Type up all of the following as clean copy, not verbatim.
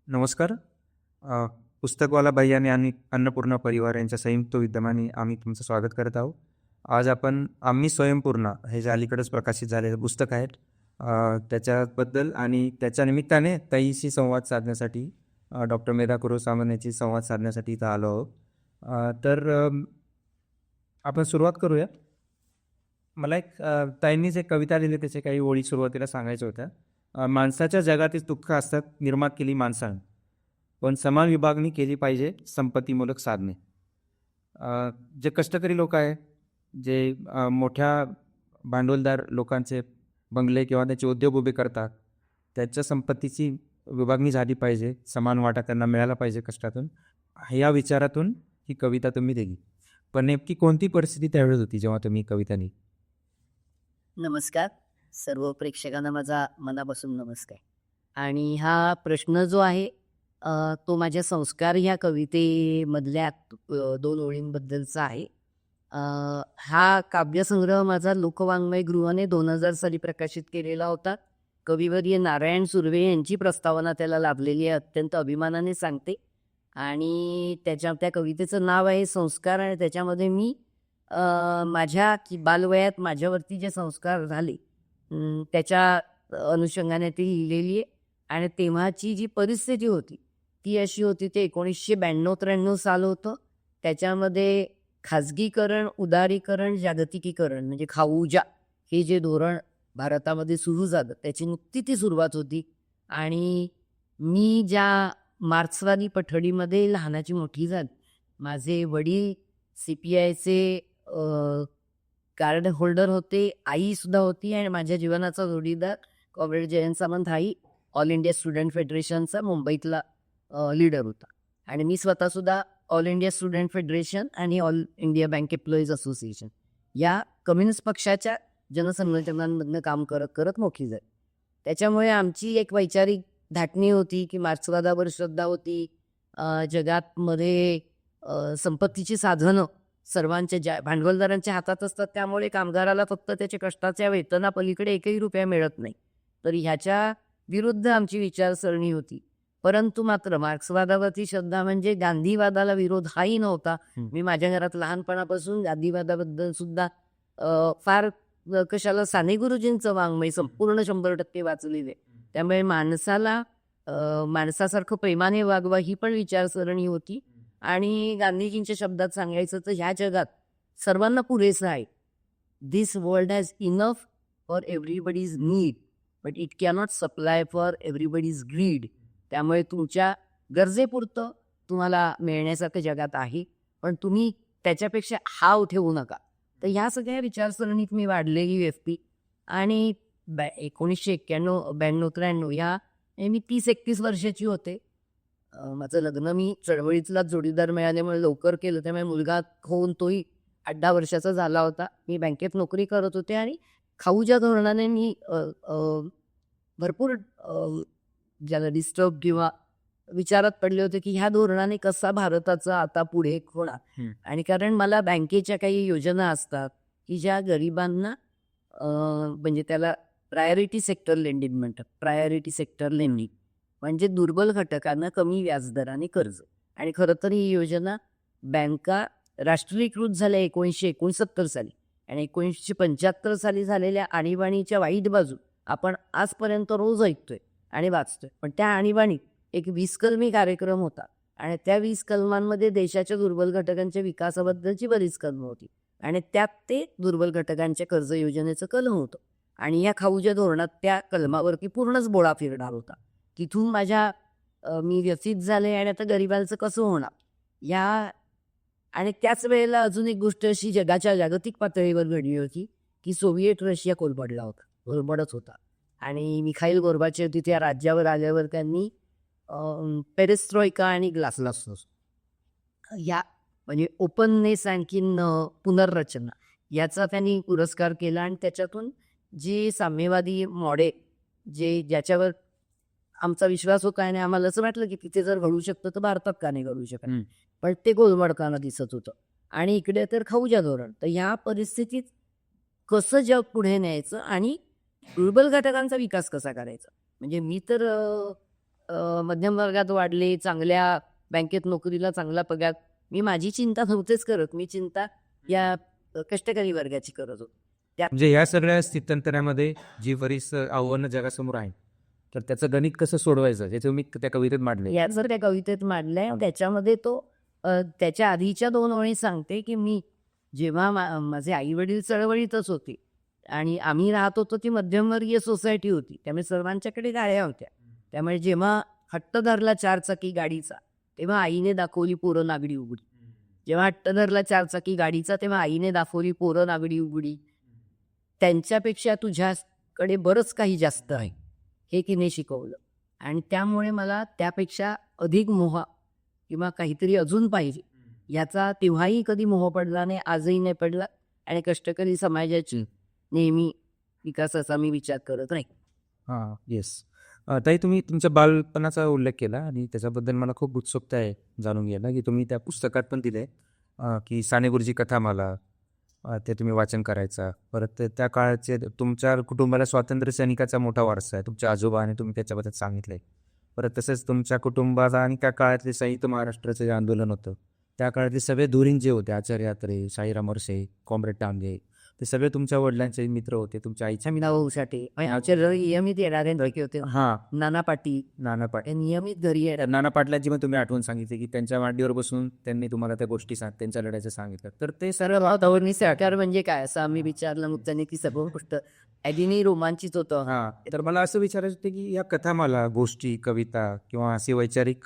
नमस्कार. अ, पुस्तकवाला भैयाने आणि अन्नपूर्णा परिवार यांच्या संयुक्त विद्यमाने आम्ही तुमचं स्वागत करत आहोत. आज आपण आम्ही स्वयंपूर्णा हे जे अलीकडेच प्रकाशित झालेलं पुस्तक आहे त्याच्याबद्दल आणि त्याच्या निमित्ताने ताईशी संवाद साधण्यासाठी डॉक्टर मेधा कुरोसामन याची संवाद साधण्यासाठी इथं आलो आहोत. आपण सुरुवात करूया. मला ताईंनीच एक कविता लिहिली, त्याच्या काही ओळी सुरुवातीला सांगायच्या होत्या. माणसाच्या जगातील दुःख असतात निर्माण केली माणसानं, पण समान विभागणी केली पाहिजे संपत्तीमूलक साधने. जे कष्टकरी लोक आहे, जे मोठ्या भांडवलदार लोकांचे बंगले किंवा त्याचे उद्योग उभे करतात, त्यांच्या संपत्तीची विभागणी झाली पाहिजे, समान वाटा त्यांना मिळाला पाहिजे कष्टातून. या विचारातून ही कविता तुम्ही दिली. पण नेमकी कोणती परिस्थिती त्यावेळेस होती जेव्हा तुम्ही ही कविता लिहिली? नमस्कार. सर्व प्रेक्षकांना माझा मनापासून नमस्कार. आणि हा प्रश्न जो आहे तो माझ्या संस्कार ह्या कवितेमधल्या 2 ओळींबद्दलचा आहे. हा काव्यसंग्रह माझा लोकवाङ्मय गृहाने 2000 साली प्रकाशित केलेला होता. कविवर्य नारायण सुर्वे यांची प्रस्तावना त्याला लाभलेली आहे, अत्यंत अभिमानाने सांगते. आणि त्या कवितेचं नाव आहे संस्कार. आणि त्याच्यामध्ये मी माझ्या बालवयात माझ्यावरती जे संस्कार झाले त्याच्या अनुषंगाने ती लिहिलेली आहे. आणि तेव्हाची जी परिस्थिती होती ती अशी होती, ते 1992-93 साल होतं. त्याच्यामध्ये खाजगीकरण, उदारीकरण, जागतिकीकरण म्हणजे खाऊजा हे जे धोरण भारतामध्ये सुरू झालं त्याची नुकती ती सुरुवात होती. आणि मी ज्या मार्क्सवादी पठडीमध्ये लहानाची मोठी झाली, माझे वडील CPIचे कार्ड होल्डर होते, आईसुद्धा होती, आणि माझ्या जीवनाचा जोडीदार कॉम्रेड जयंत सामंत हाही ऑल इंडिया स्टुडंट फेडरेशनचा मुंबईतला लीडर होता. आणि मी स्वतःसुद्धा ऑल इंडिया स्टुडंट फेडरेशन आणि all India bank employees association या कम्युनिस्ट पक्षाच्या जनसंघटनांमधनं काम करत करत मोठी झाली. त्याच्यामुळे आमची एक वैचारिक धाटणी होती की मार्क्सवादावर श्रद्धा होती. जगातमध्ये संपत्तीची साधनं सर्वांच्या भांडवलदारांच्या हातात असतात, त्यामुळे कामगाराला फक्त त्याच्या कष्टाच्या वेतनापलीकडे एकही रुपया मिळत नाही. तर ह्याच्या विरुद्ध आमची विचारसरणी होती. परंतु मात्र मार्क्सवादावरती श्रद्धा म्हणजे गांधीवादाला विरोध हाही नव्हता. मी माझ्या घरात लहानपणापासून गांधीवादाबद्दल सुद्धा फार कशाला साने गुरुजींचं वाङ्मय संपूर्ण 100% वाचलेले. त्यामुळे माणसासारखं प्रेमाने वागवा ही पण विचारसरणी होती. आणि गांधीजींच्या शब्दात सांगायचं तर ह्या जगात सर्वांना पुरेसं आहे. This world has enough for everybody's need, but it cannot supply for everybody's greed. त्यामुळे तुमच्या गरजेपुरतं तुम्हाला मिळण्यासारखं जगात आहे, पण तुम्ही त्याच्यापेक्षा हाव ठेवू नका. तर ह्या सगळ्या विचारसरणीत मी वाढलेली व्यक्ती. आणि 1991-92-93 या मी 30-31 वर्षाची होते. माझं लग्न मी चळवळीतलाच जोडीदार मिळाल्यामुळे लवकर केलं, त्यामुळे मुलगा होऊन तोही 8-10 वर्षाचा झाला होता. मी बँकेत नोकरी करत होते आणि खाऊच्या धोरणाने मी भरपूर ज्याला डिस्टर्ब किंवा विचारात पडले होते की ह्या धोरणाने कसा भारताचं आता पुढे होणार. आणि कारण मला बँकेच्या काही योजना असतात की ज्या गरिबांना म्हणजे त्याला प्रायोरिटी सेक्टर लेंडिंग म्हणतात. प्रायोरिटी सेक्टर लेंडिंग म्हणजे दुर्बल घटकांना कमी व्याजदराने कर्ज. आणि खरं तर ही योजना बँका राष्ट्रीयकृत झाल्या 1969 साली. आणि 1975 साली झालेल्या आणीबाणीच्या वाईट बाजू आपण आजपर्यंत रोज ऐकतोय आणि वाचतोय. पण त्या आणीबाणीत एक 20 कलमी कार्यक्रम होता, आणि त्या 20 कलमांमध्ये देशाच्या दुर्बल घटकांच्या विकासाबद्दलची बरीच कलमं होती. आणि त्यात ते दुर्बल घटकांच्या कर्ज योजनेचं कलम होतं. आणि या खाऊच्या धोरणात त्या कलमावरती पूर्णच बोळा फिरणार होता. तिथून मी व्यथित झाले. आणि आता गरिबांचं कसं होणार या. आणि त्याच वेळेला अजून एक गोष्ट अशी जगाच्या जागतिक पातळीवर घडली होती की सोव्हिएट रशिया कोलमडत होता. आणि मिखाईल गोर्बाचेव तिथे या राज्यावर आल्यावर त्यांनी पेरेस्ट्रॉइका आणि ग्लासnost या म्हणजे ओपननेस आणखीन पुनर्रचना याचा त्यांनी पुरस्कार केला. आणि त्याच्यातून जे साम्यवादी मॉडेल ज्याच्यावर आमचा विश्वास होता आणि आम्हाला असं वाटलं की तिथे जर घडू शकतं तर भारतात का नाही घडू शकत, पण ते गोलमडताना दिसत होतं. आणि इकडे तर खाऊच्या धोरण. तर ह्या परिस्थितीत कसं जग पुढे न्यायचं आणि दुर्बल घटकांचा विकास कसा करायचा. म्हणजे मी तर मध्यम वर्गात वाढले, चांगल्या बँकेत नोकरीला चांगला पगार. मी माझी चिंता नव्हतेच करत. मी चिंता या कष्टकरी वर्गाची करत होतो. म्हणजे या सगळ्या स्थित्यंतरामध्ये जी बरीच आव्हानं जगासमोर आहेत, तर त्याचं गणित कसं सोडवायचं हे तुम्ही त्या कवितेत मांडले. या जर त्या कवितेत मांडलंय. त्याच्यामध्ये तो त्याच्या आधीच्या 2 ओळी सांगते, की मी जेव्हा माझे आई-वडील चळवळीतच होते आणि आम्ही राहत होतो ती मध्यमवर्गीय सोसायटी होती. त्यामुळे सर्वांच्याकडे गाड्या होत्या. त्यामुळे जेव्हा हट्ट धरला 4 चाकी गाडीचा, तेव्हा आईने दाखवली पोरं नागडी उघडी. जेव्हा हट्ट धरला 4 चाकी गाडीचा, तेव्हा आईने दाखवली पोरं नागडी उघडी. त्यांच्यापेक्षा तुझ्याकडे बरंच काही जास्त आहे, हे तिने शिकवलं. आणि त्यामुळे मला त्यापेक्षा अधिक मोह किंवा काहीतरी अजून पाहिजे याचा तेव्हाही कधी मोह पडला नाही, आजही नाही पडला. आणि कष्टकरी समाजाची नेहमी विकासाचा मी विचार करत राहील. हां, येस. ताई, तुम्ही तुमच्या बालपणाचा उल्लेख केला आणि त्याच्याबद्दल मला खूप उत्सुकता आहे जाणून घ्यायला, की तुम्ही त्या पुस्तकात पण दिले की साने गुरुजी कथामाला, ते तुम्ही वाचन करायचा. परत त्या काळाचे तुमच्या कुटुंबाला स्वातंत्र्य सैनिकाचा मोठा वारसा आहे. तुमचे आजोबा आणि तुम्ही त्याच्याबद्दल सांगितलंय. परत तसंच तुमच्या कुटुंबाचा आणि त्या काळातले संयुक्त महाराष्ट्राचं जे आंदोलन होतं, त्या काळातले सगळे धुरीण जे होते, आचार्य अत्रे, शाहीराम अरसे, कॉम्रेड डांगे, ते सगळे तुमच्या वडिलांचे मित्र होते, तुमच्या आईच्या मित्र. भाऊसाठी आमचे नियमित येणारे लडके होते. हां, नाना पाटील नाना पाटील. हे नियमित घरी येणार. नाना पाटलांची पण तुम्ही आठवण सांगितली, की त्यांच्या मांडीवर बसून त्यांनी तुम्हाला त्या गोष्टी त्यांच्या लढ्याचं सांगितलं. तर ते सर्व भावतावरणी सहकार म्हणजे काय असं आम्ही विचारलं. मग त्यांनी की सर्व गोष्ट आधीनी रोमांचित होतं. हां, तर मला असं विचारायचं होतं, की या कथामाला, गोष्टी, कविता किंवा असे वैचारिक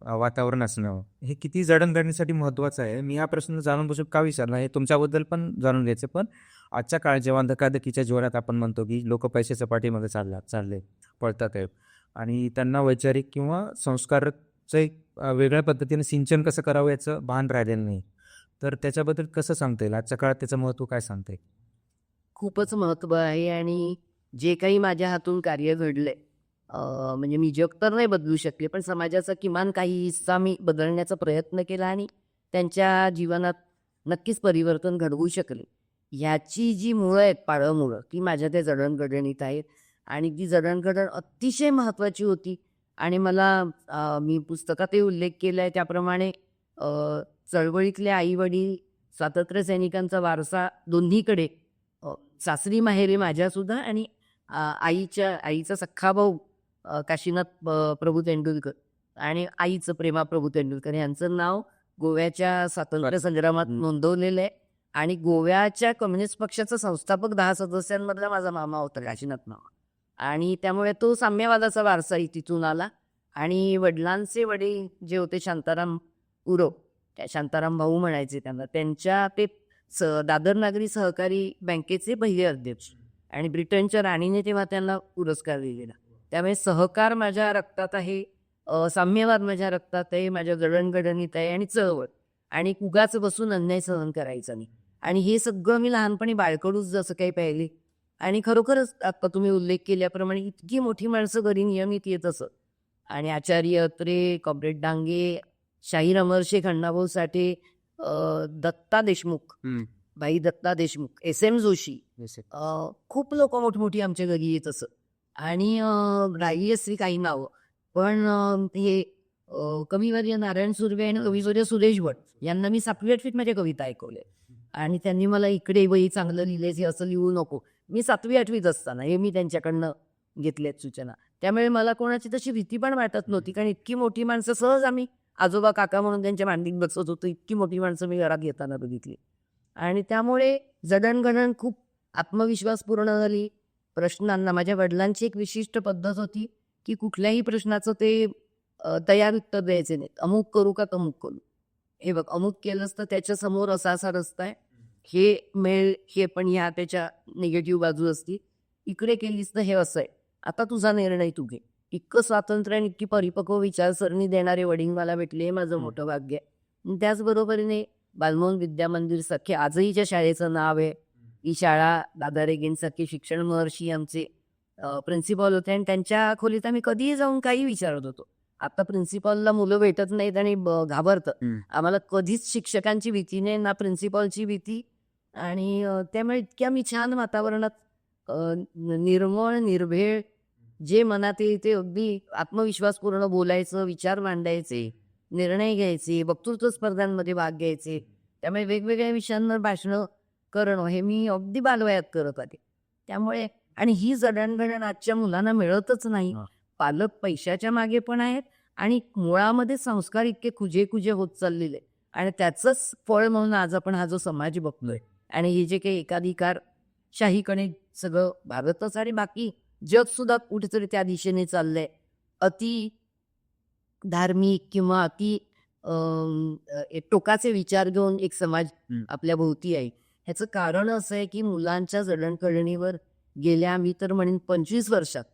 वातावरण असणं हे किती जडणघडणीसाठी महत्त्वाचं आहे. मी हा प्रश्न जाणून बसून का विचारला हे तुमच्याबद्दल पण जाणून घ्यायचं. पण आजच्या काळात जेव्हा धकाधकीच्या जोरात आपण म्हणतो, की लोक पैशाच्या पाठीमागे चालले पळतात आहेत आणि त्यांना वैचारिक किंवा संस्काराचं एक वेगळ्या पद्धतीने सिंचन कसं करावं याचं भान राहिलेलं नाही. तर त्याच्याबद्दल कसं सांगता येईल? आजच्या काळात त्याचं महत्त्व काय सांगता येईल? खूपच महत्त्व आहे. आणि जे काही माझ्या हातून कार्य घडलंय, म्हणजे मी जग तर नाही बदलू शकले, पण समाजाचा किमान काही हिस्सा मी बदलण्याचा प्रयत्न केला आणि त्यांच्या जीवनात नक्कीच परिवर्तन घडवू शकले. ह्याची जी मुळं आहेत, पाळमुळं, ती माझ्या त्या जडणघडणीत आहेत. आणि ती जडणघडण अतिशय महत्त्वाची होती. आणि मला मी पुस्तकातही उल्लेख केला आहे त्याप्रमाणे चळवळीतले आईवडील, स्वातंत्र्य सैनिकांचा वारसा दोन्हीकडे, सासरी माहेरी माझ्यासुद्धा आणि आईचा सख्खा भाऊ काशीनाथ प्रभू तेंडुलकर आणि आईचं प्रेमा प्रभू तेंडुलकर यांचं नाव गोव्याच्या स्वातंत्र्य संग्रामात नोंदवलेलं आहे. आणि गोव्याच्या कम्युनिस्ट पक्षाचा संस्थापक 10 सदस्यांमधला माझा मामा होता, काशीनाथ मामा. आणि त्यामुळे तो साम्यवादाचा वारसाही तिथून आला. आणि वडिलांचे वडील जे होते शांताराम उरो, त्या शांताराम भाऊ म्हणायचे त्यांना, त्यांच्या ते दादर नागरी सहकारी बँकेचे पहिले अध्यक्ष. आणि ब्रिटनच्या राणीने तेव्हा त्यांना पुरस्कार दिलेला. त्यामुळे सहकार माझ्या रक्तात आहे, साम्यवाद माझ्या रक्तात आहे, माझ्या जडणघडणीत आहे. आणि चळवळ आणि उगाच बसून अन्याय सहन करायचा नाही. आणि हे सगळं मी लहानपणी बाळकडूच जसं काही पाहिले. आणि खरोखरच आता तुम्ही उल्लेख केल्याप्रमाणे इतकी मोठी माणसं घरी नियमित येत असत. आणि आचार्य अत्रे, कॉम्रेड डांगे, शाहीराम अरसे, अण्णाभाऊ साठे, दत्ता देशमुख, बाई दत्ता देशमुख, SM जोशी, खूप लोक मोठमोठी आमच्या घरी येत असत. आणि राहिली काही नावं, पण हे कविवर्य नारायण सुर्वे आणि कविवर्य सुरेश भट यांना मी 7वी-8वीत माझ्या कविता ऐकवल्या. आणि त्यांनी मला इकडे वही चांगलं लिहिलेस, हे असं लिहू नको. मी 7वी-8वीत असताना हे मी त्यांच्याकडनं घेतल्यात सूचना. त्यामुळे मला कोणाची तशी भीती पण वाटत नव्हती. कारण इतकी मोठी माणसं सहज आम्ही आजोबा काका म्हणून त्यांच्या मांडीत बसत होतो. इतकी मोठी माणसं मी घरात घेताना बघितली. आणि त्यामुळे जडणघडण खूप आत्मविश्वासपूर्ण झाली. प्रश्नांना माझ्या वडिलांची एक विशिष्ट पद्धत होती, की कुठल्याही प्रश्नाचं ते तयार उत्तर द्यायचे नाहीत. अमुक करू का तमुक करू, हे बघ अमुक केलंस तर त्याच्या समोर असा असा रस्ता आहे, हे मिळेल, हे पण ह्या त्याच्या निगेटिव्ह बाजू असती, इकडे केलीस तर हे असं आहे, आता तुझा निर्णय तू घे. इतकं स्वातंत्र्य आणि इतकी परिपक्व विचारसरणी देणारे वडील मला भेटले, हे माझं मोठं भाग्य आहे. त्याचबरोबरीने बालमोहन विद्या मंदिर सारखे आजही ज्या शाळेचं नाव आहे, ही शाळा दादा रेगेंसारखे शिक्षण महर्षी आमचे प्रिन्सिपॉल होते. आणि त्यांच्या खोलीत आम्ही कधीही जाऊन काही विचारत होतो. आता प्रिन्सिपॉलला मुलं भेटत नाहीत आणि घाबरतात. आम्हाला कधीच शिक्षकांची भीती नाही, ना प्रिन्सिपॉलची भीती. आणि त्यामुळे इतक्या मी छान वातावरणात निर्मळ निर्भेळ जे मनात येईल ते अगदी आत्मविश्वासपूर्ण बोलायचं, विचार मांडायचे, निर्णय घ्यायचे, वक्तृत्व स्पर्धांमध्ये भाग घ्यायचे. त्यामुळे वेगवेगळ्या विषयांवर भाषणं करणं हे मी अगदी बालवयात करत आले. त्यामुळे आणि ही जडणघडण आजच्या मुलांना मिळतच नाही. पालक पैशाच्या मागे पण आहेत आणि मुळामध्ये संस्कार इतके खुजे होत चाललेले आणि त्याचंच फळ म्हणून आज आपण हा जो समाज बघतोय आणि हे जे काही एकाधिकारशाहीकडे सगळं भारतच आणि बाकी जग सुद्धा कुठेतरी त्या दिशेने चाललंय. अति धार्मिक किंवा अति टोकाचे विचार घेऊन एक समाज आपल्या भोवती आहे. ह्याचं कारण असं आहे की मुलांच्या जडणघडणीवर गेल्या मी तर म्हणेन 25 वर्षात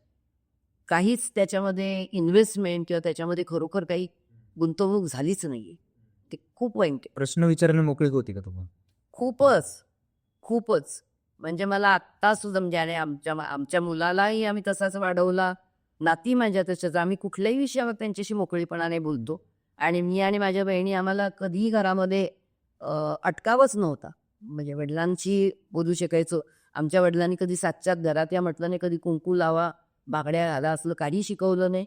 काहीच त्याच्यामध्ये इन्व्हेस्टमेंट किंवा त्याच्यामध्ये खरोखर काही गुंतवणूक झालीच नाहीये. ते खूप वाईट आहे. प्रश्न विचारायला मोकळी होती का तुम्हाला? खूपच म्हणजे मला आत्ता सुद्धा म्हणजे आणि आमच्या मुलालाही आम्ही तसाच वाढवला. नाती माझ्या तशाच. आम्ही कुठल्याही विषयावर त्यांच्याशी मोकळीपणाने बोलतो आणि मी आणि माझ्या बहिणी आम्हाला कधीही घरामध्ये अटकावच नव्हता. म्हणजे वडिलांशी बोलू शकायचो. आमच्या वडिलांनी कधी सातच्यात घरात या म्हटलं नाही, कधी कुंकू लावा, बांगड्या घाला असलं काही शिकवलं नाही.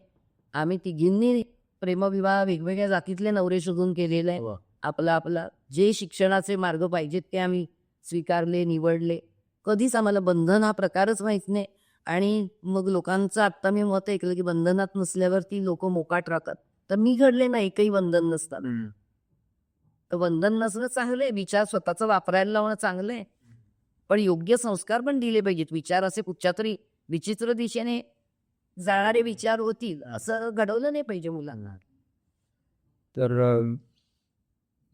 आम्ही तिघींनी प्रेमविवाह वेगवेगळ्या जातीतले नवरे शोधून केलेले आहे. आपला जे शिक्षणाचे मार्ग पाहिजेत ते आम्ही स्वीकारले, निवडले. कधीच आम्हाला बंधन हा प्रकारच माहीत नाही. आणि मग लोकांचं आत्ता मी मत ऐकलं की बंधनात नसल्यावरती लोक मोकाट राहतात. तर मी घडले ना एकही बंधन नसतात. तर बंधन नसणं चांगलं आहे, विचार स्वतःचं वापरायला लावणं चांगलं आहे, पण योग्य संस्कार पण दिले पाहिजेत. विचार असे कुठच्या तरी विचित्र दिशेने जाणारे विचार होतील असं घडवलं नाही पाहिजे मुलांना. तर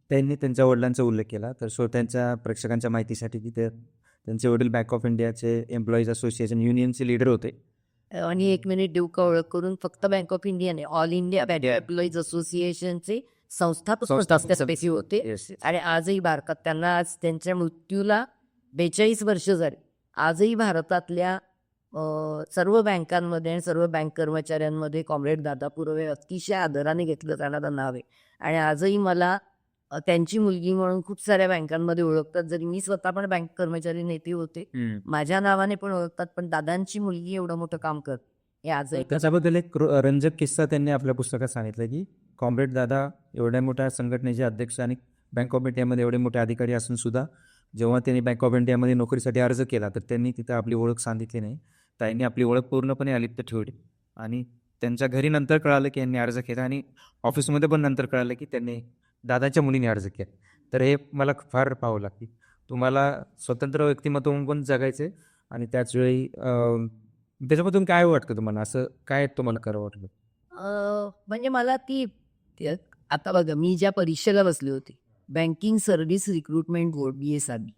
त्यांनी त्यांच्या वडिलांचा उल्लेख केला. तर त्यांच्या प्रेक्षकांच्या माहितीसाठी की त्यांचे वडील बँक ऑफ इंडियाचे एम्प्लॉईज असोसिएशन युनियनचे लीडर होते. आणि 1 मिनिट देऊ का ओळख करून? फक्त बँक ऑफ इंडिया नाही, ऑल इंडिया बँक एम्प्लॉईज असोसिएशनचे संस्थापक सदस्य होते. आणि आजही भारतात त्यांना आज त्यांच्या मृत्यूला 42 वर्ष झाली. आजही भारतातल्या सर्व बँकांमध्ये आणि सर्व बँक कर्मचाऱ्यांमध्ये कॉम्रेड दादा पुरवे अतिशय आदराने घेतलं जाणारं नाव आहे. आणि आजही मला त्यांची मुलगी म्हणून खूप साऱ्या बँकांमध्ये ओळखतात. जरी मी स्वतः पण बँक कर्मचारी नेते होते, माझ्या नावाने पण ओळखतात, पण दादांची मुलगी एवढं मोठं काम करत हे आजही. त्याच्याबद्दल एक रंजक किस्सा त्यांनी आपल्या पुस्तकात सांगितलं की कॉम्रेड दादा एवढ्या मोठ्या संघटनेचे अध्यक्ष आणि बँक ऑफ इंडियामध्ये एवढे मोठे अधिकारी असून सुद्धा जेव्हा त्यांनी बँक ऑफ इंडियामध्ये नोकरीसाठी अर्ज केला तर त्यांनी तिथं आपली ओळख सांगितली नाही. त्यांनी आपली ओळख पूर्णपणे अलिप्त ठेवली आणि त्यांच्या घरी नंतर कळालं की यांनी अर्ज केला आणि ऑफिसमध्ये पण नंतर कळालं की त्यांनी दादाच्या मुलीने अर्ज केला. तर हे मला फार पाहावं लागते. तुम्हाला स्वतंत्र व्यक्तिमत्व म्हणून पण जगायचे आणि त्याच वेळी त्याच्यामधून काय वाटतं तुम्हाला? असं काय तुम्हाला करावं वाटतं? म्हणजे मला आता बघा, मी ज्या परीक्षेला बसली होती banking service recruitment board BSRB,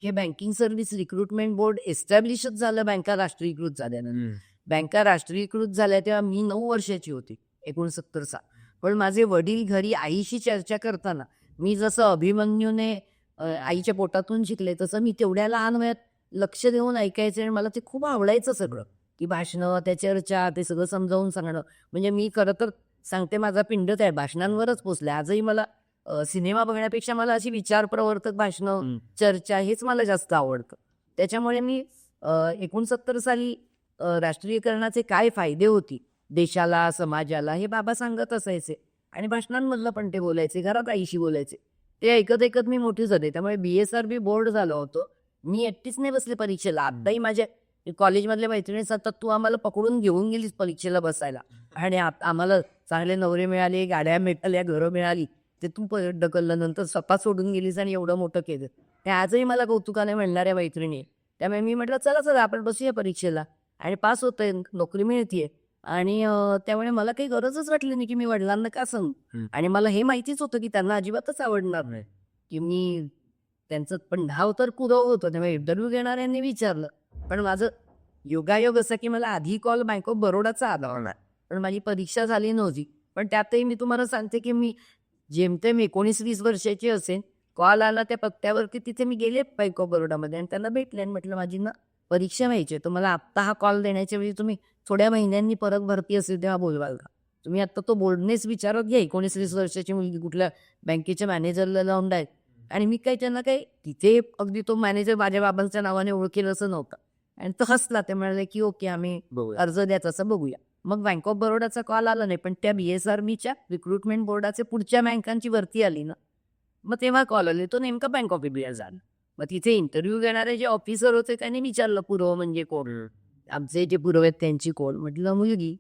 हे बँकिंग सर्व्हिस रिक्रुटमेंट बोर्ड एस्टॅब्लिशच झालं बँका राष्ट्रीयकृत झाल्यानंतर. बँका राष्ट्रीयकृत झाल्या तेव्हा मी 9 वर्षाची होती, 69 साल. पण माझे वडील घरी आईशी चर्चा करताना मी जसं अभिमन्यूने आईच्या पोटातून शिकले तसं मी तेवढ्या लहान वयात लक्ष देऊन ऐकायचे आणि मला ते खूप आवडायचं सगळं. ती भाषणं, त्या चर्चा, ते सगळं समजावून सांगणं. म्हणजे मी खरं तर सांगते, माझा पिंड त्या भाषणांवरच पोचला. आजही मला सिनेमा बघण्यापेक्षा मला अशी विचारप्रवर्तक भाषणं, चर्चा हेच मला जास्त आवडतं. त्याच्यामुळे मी 69 साली राष्ट्रीयकरणाचे काय फायदे होती देशाला, समाजाला, हे बाबा सांगत असायचे आणि भाषणांमधलं पण ते बोलायचे, घरात आईशी बोलायचे. ते ऐकत ऐकत मी मोठी झाले. त्यामुळे BSRB बोर्ड झालं होतं. मी एकटीच नाही बसले परीक्षेला. आत्ताही माझ्या कॉलेजमधल्या मैत्रिणी सांगतात, तू आम्हाला पकडून घेऊन गेलीस परीक्षेला बसायला आणि आम्हाला चांगले नवरे मिळाले, गाड्या मिळाल्या, घरं मिळाली, ते तू ढकललं, नंतर स्वतः सोडून गेलीस आणि एवढं मोठं केलं. ते आजही मला कौतुकाने म्हणणाऱ्या मैत्रिणी. त्यामुळे मी म्हटलं चला आपण बसूया परीक्षेला आणि पास होतंय, नोकरी मिळतीये. आणि त्यामुळे मला काही गरजच वाटली नाही की मी वडिलांना का सांगू. आणि मला हे माहितीच होतं की त्यांना अजिबातच आवडणार नाही की मी त्यांचं, पण नाव तर कुरव होतं. त्यामुळे इंटरव्ह्यू घेणाऱ्यांनी विचारलं. पण माझं योगायोग असं की मला आधी कॉल बँक ऑफ बरोडाचा आला होता, पण माझी परीक्षा झाली नव्हती. पण त्यातही मी तुम्हाला सांगते की मी जेमतेम 19-20 वर्षाची असेल, कॉल आला त्या पत्त्यावरती, तिथे मी गेले बँक ऑफ बरोडामध्ये आणि त्यांना भेटले आणि म्हटलं माझी ना परीक्षा व्हायची, तर मला आत्ता हा कॉल देण्याच्या वेळी तुम्ही थोड्या महिन्यांनी परत भरती असेल तेव्हा बोलवाल का? तुम्ही आत्ता तो बोर्डनेच विचारत घ्या. 19-20 वर्षाची मुलगी कुठल्या बँकेच्या मॅनेजरला लावून आहेत. आणि मी काही त्यांना काही तिथे अगदी तो मॅनेजर माझ्या बाबांच्या नावाने ओळखेल असं नव्हतं. आणि तो हसला. ते म्हणाले की ओके आम्ही बघूया. अर्ज द्यायचा असं बघूया. मग बँक ऑफ बरोडाचा कॉल आला नाही, पण त्या BSRBच्या रिक्रुटमेंट बोर्डाचे पुढच्या बँकांची वरती आली ना, मग तेव्हा कॉल आले. तो नेमका बँक ऑफ इंडिया झाला. मग तिथे इंटरव्ह्यू घेणारे जे ऑफिसर होते त्यांनी विचारलं पुरव म्हणजे कोण? आमचे जे पुरव आहेत त्यांची कोण? म्हटलं मुलगी.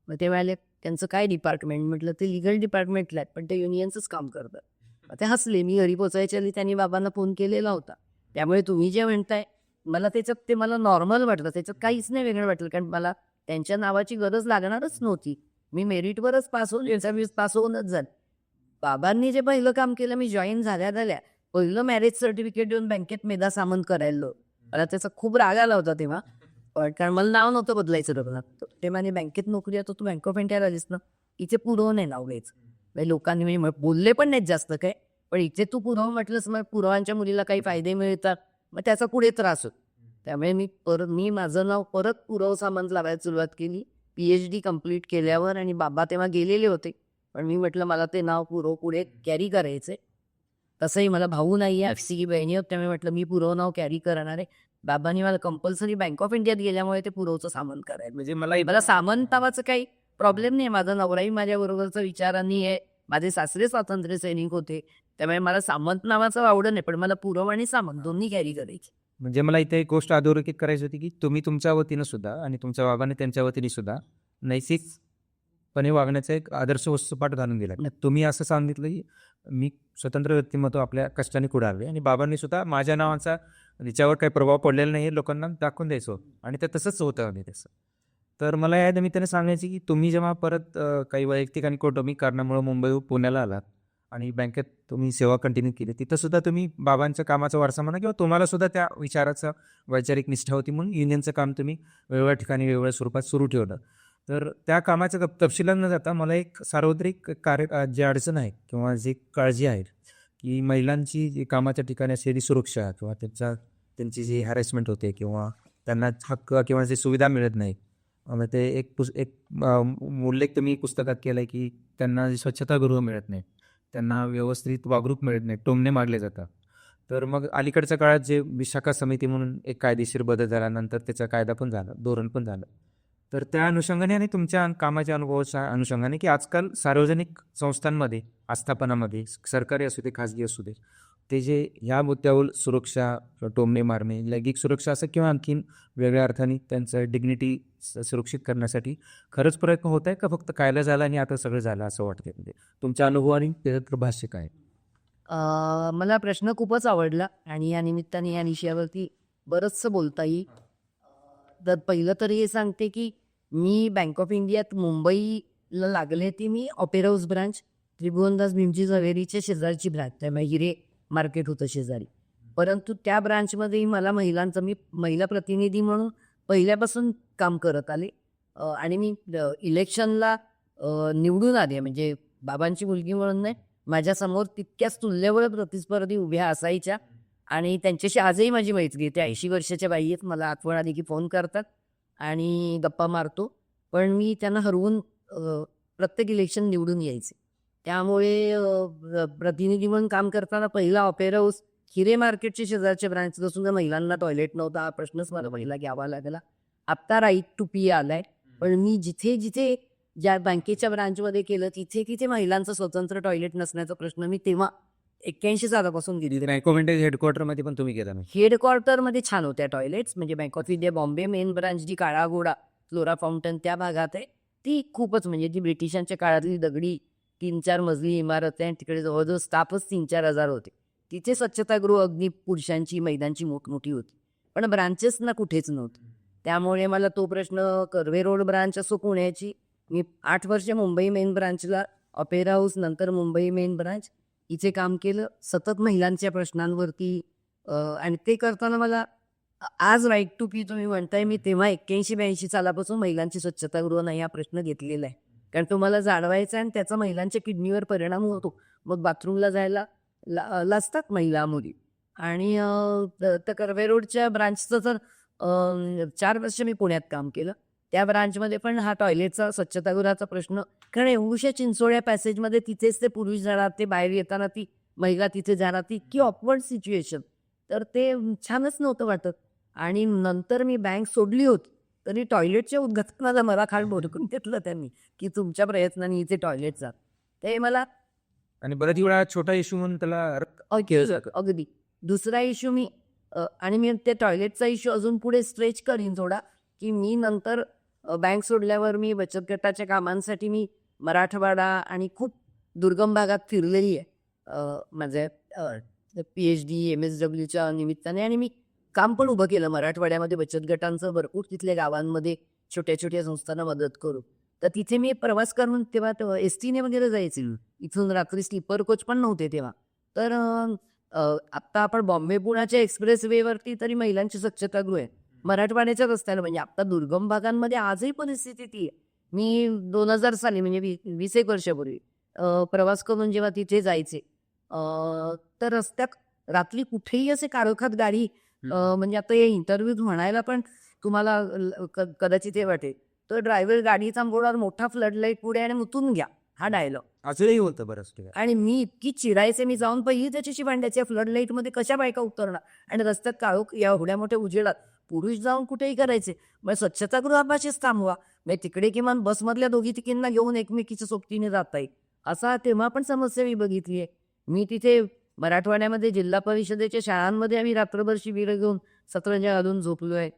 मग ते म्हणाले त्यांचं काय डिपार्टमेंट? म्हटलं ते लिगल डिपार्टमेंटला आहेत, पण ते युनियनचंच काम करतात. मग ते हसले. मी घरी पोचायच्या आधी त्यांनी बाबांना फोन केलेला होता. त्यामुळे तुम्ही जे म्हणताय मला त्याच्यात ते मला नॉर्मल वाटलं. त्याच्यात काहीच नाही वेगळं वाटलं, कारण मला त्यांच्या नावाची गरज लागणारच नव्हती. मी मेरिटवरच पास होऊन इंटरव्ह्यूज पास होऊनच झाले. बाबांनी जे पहिलं काम केलं, मी जॉईन झाल्या पहिलं मॅरेज सर्टिफिकेट देऊन बँकेत मेधा सामंत करायला. मला त्याचा खूप राग आला होता तेव्हा. पण कारण मला नाव नव्हतं बदलायचं लग्नात. ते म्हणे बँकेत नोकरी आहे तर तू बँक ऑफ इंडियाला आलीस ना, इथे पुरव नाही नाव घ्यायचं. म्हणजे लोकांनी म्हणजे बोलले पण नाहीत जास्त काय, पण इथे तू पुरव म्हटलंस मग पुरवांच्या मुलीला काही फायदे मिळतात, मग त्याचा पुढे त्रास होतो. त्यामुळे मी माझं नाव परत पुरव सामंत लावायला सुरुवात केली PhD कंप्लीट केल्यावर. आणि बाबा तेव्हा गेलेले होते, पण मी म्हटलं मला ते नाव पुरव पुढे कॅरी करायचंय. तसंही मला भाऊ नाही आहे, FCकी बहिणी होत, त्यामुळे म्हटलं मी पुरव नाव कॅरी करणार आहे. बाबांनी मला कंपल्सरी बँक ऑफ इंडियात गेल्यामुळे ते पुरवचं सामंत करायला. म्हणजे मला मला सामंत नावाचं काही प्रॉब्लेम नाही. माझा नवराही माझ्याबरोबरचा विचारांनी आहे. माझे सासरे स्वातंत्र्य सैनिक होते, त्यामुळे मला सामंत नावाचं आवडत नाही, पण मला पुरव आणि सामंत दोन्ही कॅरी करायचे. म्हणजे मला इथे एक गोष्ट अधोरेखित करायची होती की तुम्ही तुमच्या वतीनं सुद्धा आणि तुमच्या बाबाने त्यांच्या वतीने सुद्धा नैतिकपणे वागण्याचा एक आदर्श वस्तुपाठ घालून दिला. तुम्ही असं सांगितलं की मी स्वतंत्र व्यक्तिमत्व आपल्या कष्टाने पुढे आले, आणि बाबांनी सुद्धा माझ्या नावाचा तिच्यावर काही प्रभाव पडलेला नाही हे लोकांना दाखवून द्यायचं, आणि ते तसंच होतं आणि तसं. तर मला या निमित्ताने सांगायचे की तुम्ही जेव्हा परत काही वैयक्तिक आणि कौटुंबिक कारणामुळे मुंबईहून पुण्याला आलात आणि बँकेत तुम्ही सेवा कंटिन्यू केली, तिथं सुद्धा तुम्ही बाबांच्या कामाचा वारसा म्हणा किंवा तुम्हाला सुद्धा त्या विचाराचा वैचारिक निष्ठा होती, म्हणून युनियनचं काम तुम्ही वेगवेगळ्या ठिकाणी वेगवेगळ्या स्वरूपात सुरू ठेवलं. तर त्या कामाच्या तपशिलात न जाता मला एक सार्वत्रिक जी अडचण आहे किंवा जी काळजी आहे की महिलांची जी कामाच्या ठिकाणी असलेली सुरक्षा किंवा त्यांची जी हॅरेसमेंट होते किंवा त्यांना हक्क किंवा जी सुविधा मिळत नाही. मग ते एक उल्लेख तुम्ही पुस्तकात केला आहे की त्यांना स्वच्छतागृह मिळत नाही, त्यांना व्यवस्थित वागणूक मिळत नाही, टोमणे मारले जातात. तर मग अलीकडच्या काळात जे विशाखा समिती म्हणून एक कायदेशीर बदल झाल्यानंतर त्याचा कायदा पण झाला, धोरण पण झालं. तर त्या अनुषंगाने आणि तुमच्या कामाच्या अनुभवाच्या अनुषंगाने की आजकाल सार्वजनिक संस्थांमध्ये, आस्थापनामध्ये, सरकारी असू दे खाजगी असू दे, ते जे ह्या मुद्द्यावर सुरक्षा, टोमणे मारणे, लैंगिक सुरक्षा असं किंवा आणखीन वेगळ्या अर्थाने त्यांचं डिग्निटी सुरक्षित करण्यासाठी खरंच प्रयत्न होत आहे का फक्त कायदा झाला आणि आता सगळं झालं असं वाटतं? म्हणजे तुमच्या अनुभवाने त्याचं भाष्य काय? मला प्रश्न खूपच आवडला आणि या निमित्ताने या विषयावरती बरंचसं बोलता येईल. तर पहिलं तर हे सांगते की मी बँक ऑफ इंडियात मुंबईला लागले ती मी opera house branch, Tribhuvandas Bhimji झवेरीच्या शेजारची ब्रांच, त्यामुळे हिरे मार्केट होतं शेजारी. परंतु त्या ब्रांचमध्ये मला मी महिला प्रतिनिधी म्हणून पहिल्यापासून काम करत आले. आणि मी इलेक्शनला निवडून आले, म्हणजे बाबांची मुलगी म्हणून नाही, माझ्यासमोर तितक्याच तुल्यबळ प्रतिस्पर्धी उभ्या असायच्या आणि त्यांच्याशी आजही माझी मैत्री आहे. त्या 80 वर्षाच्या बाई आहेत, मला आठवण आली की फोन करतात आणि गप्पा मारतो. पण मी त्यांना हरवून प्रत्येक इलेक्शन निवडून यायचे. त्यामुळे प्रतिनिधी म्हणून काम करताना पहिला ऑपेरा हाऊस हिरे मार्केटच्या शेजारच्या ब्रांचला सुद्धा महिलांना टॉयलेट नव्हता, हा प्रश्नच मला पहिला घ्यावा लागला. आत्ता राईट टू पी आलाय, पण मी जिथे ज्या बँकेच्या ब्रांचमध्ये केलं तिथे महिलांचं स्वतंत्र टॉयलेट नसण्याचा प्रश्न मी तेव्हा 81 सालापासून गेली. बँक ऑफ इंडिया हेडक्वार्टरमध्ये पण तुम्ही गेला? हेडक्वार्टरमध्ये छान होत्या टॉयलेट्स, म्हणजे bank of India Bombay main branch जी काळा घोडा फ्लोरा फाउंटन त्या भागात आहे, ती खूपच म्हणजे ती ब्रिटिशांच्या काळातली दगडी 3-4 मजली इमारत आहे आणि तिकडे जवळजवळ स्टाफच 3-4 हजार होते. तिथे स्वच्छतागृह अगदी पुरुषांची महिलांची मोठमोठी होती, पण ब्रांचेस ना कुठेच नव्हते. त्यामुळे मला तो प्रश्न कर्वे रोड ब्रांच असो पुण्याची, मी 8 वर्ष मुंबई मेन ब्रांचला, ऑपेरा हाऊस, नंतर मुंबई मेन ब्रांच इथे काम केलं सतत महिलांच्या प्रश्नांवरती. आणि ते करताना मला आज राईट टू पी तुम्ही म्हणताय, मी तेव्हा 81-82 सालापासून महिलांची स्वच्छतागृह नाही हा प्रश्न घेतलेला आहे, कारण तो मला जाणवायचा आणि त्याचा महिलांच्या किडनीवर परिणाम होतो. मग बाथरूमला जायला लाजतात महिला मुली. आणि त्या कर्वे रोडच्या ब्रांचचं तर 4 वर्ष मी पुण्यात काम केलं. त्या ब्रांचमध्ये पण हा टॉयलेटचा स्वच्छतागृहाचा प्रश्न, कारण एवढ्याशा चिंचोळ्या पॅसेजमध्ये तिथेच ते पुरुष जाणार, ते बाहेर येताना ती महिला तिथे जाणार, ती इतकी ऑकवर्ड सिच्युएशन, तर ते छानच नव्हतं वाटत. आणि नंतर मी बँक सोडली होती तरी टॉयलेटच्या उद्घाटनाला मला खाल बोलकून घेतलं त्यांनी की तुमच्या प्रयत्नाने इथे टॉयलेट जात. ते मला आणि बऱ्याच वेळा छोटा इश्यू म्हणून त्याला अगदी दुसरा इश्यू मी आणि मी ते टॉयलेटचा इश्यू अजून पुढे स्ट्रेच करीन थोडा की मी नंतर बँक सोडल्यावर मी बचत गटाच्या कामांसाठी मी मराठवाडा आणि खूप दुर्गम भागात फिरलेली आहे माझ्या PhD MSWच्या निमित्ताने. आणि मी काम पण उभं केलं मराठवाड्यामध्ये बचत गटांचं भरपूर तिथल्या गावांमध्ये छोट्या छोट्या संस्थांना मदत करू. तर तिथे मी प्रवास करून तेव्हा एसटीने वगैरे जायचे. इथून रात्री स्लीपर कोच पण नव्हते तेव्हा. तर आत्ता आपण बॉम्बे पुण्याच्या एक्सप्रेस वेवरती तरी महिलांची स्वच्छतागृह आहे मराठवाड्याच्या रस्त्याला. म्हणजे आता दुर्गम भागांमध्ये आजही परिस्थिती ती आहे. मी 2000 साली म्हणजे 20 एक वर्षापूर्वी प्रवास करून जेव्हा तिथे जायचे तर रस्त्यात रात्री कुठेही असे काळोखात गाडी म्हणजे आता हे इंटरव्ह्यूत म्हणायला पण तुम्हाला कदाचित हे वाटेल तर ड्रायव्हर गाडी थांबवणार मोठा फ्लडलाईट पुढे आणि मुतून घ्या हा डायलॉग अजूनही होतं बरंच ठिकाणी. आणि मी इतकी चिडायचे मी जाऊन पहिली त्याच्याशी भांडायचे फ्लडलाईटमध्ये कशा बायका उतरणार आणि रस्त्यात काळोख या एवढ्या मोठ्या उजेडात पुरुष जाऊन कुठेही करायचे. मग स्वच्छतागृहापाशीच थांबवा म्हणजे तिकडे किमान बसमधल्या दोघी तिकींना घेऊन एकमेकीच्या सोबतीने जाता येईल. असा तेव्हा पण समस्या मी बघितली आहे. मी तिथे मराठवाड्यामध्ये जिल्हा परिषदेच्या शाळांमध्ये आम्ही रात्रभर शिबिरं घेऊन सतरंजा घालून झोपलोय.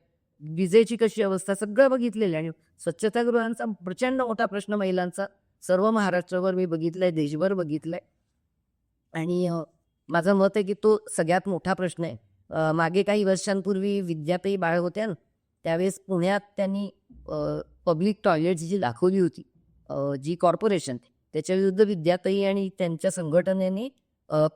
विजेची कशी अवस्था सगळं बघितलेलं आहे. आणि स्वच्छतागृहांचा प्रचंड मोठा प्रश्न महिलांचा सर्व महाराष्ट्रावर मी बघितलाय देशभर बघितलाय. आणि माझं मत आहे की तो सगळ्यात मोठा प्रश्न आहे. मागे काही वर्षांपूर्वी विद्याताई बाळ होत्या ना त्यावेळेस पुण्यात त्यांनी पब्लिक टॉयलेट्स जी दाखवली होती जी कॉर्पोरेशन त्याच्या विरुद्ध विद्याताई आणि त्यांच्या संघटनेने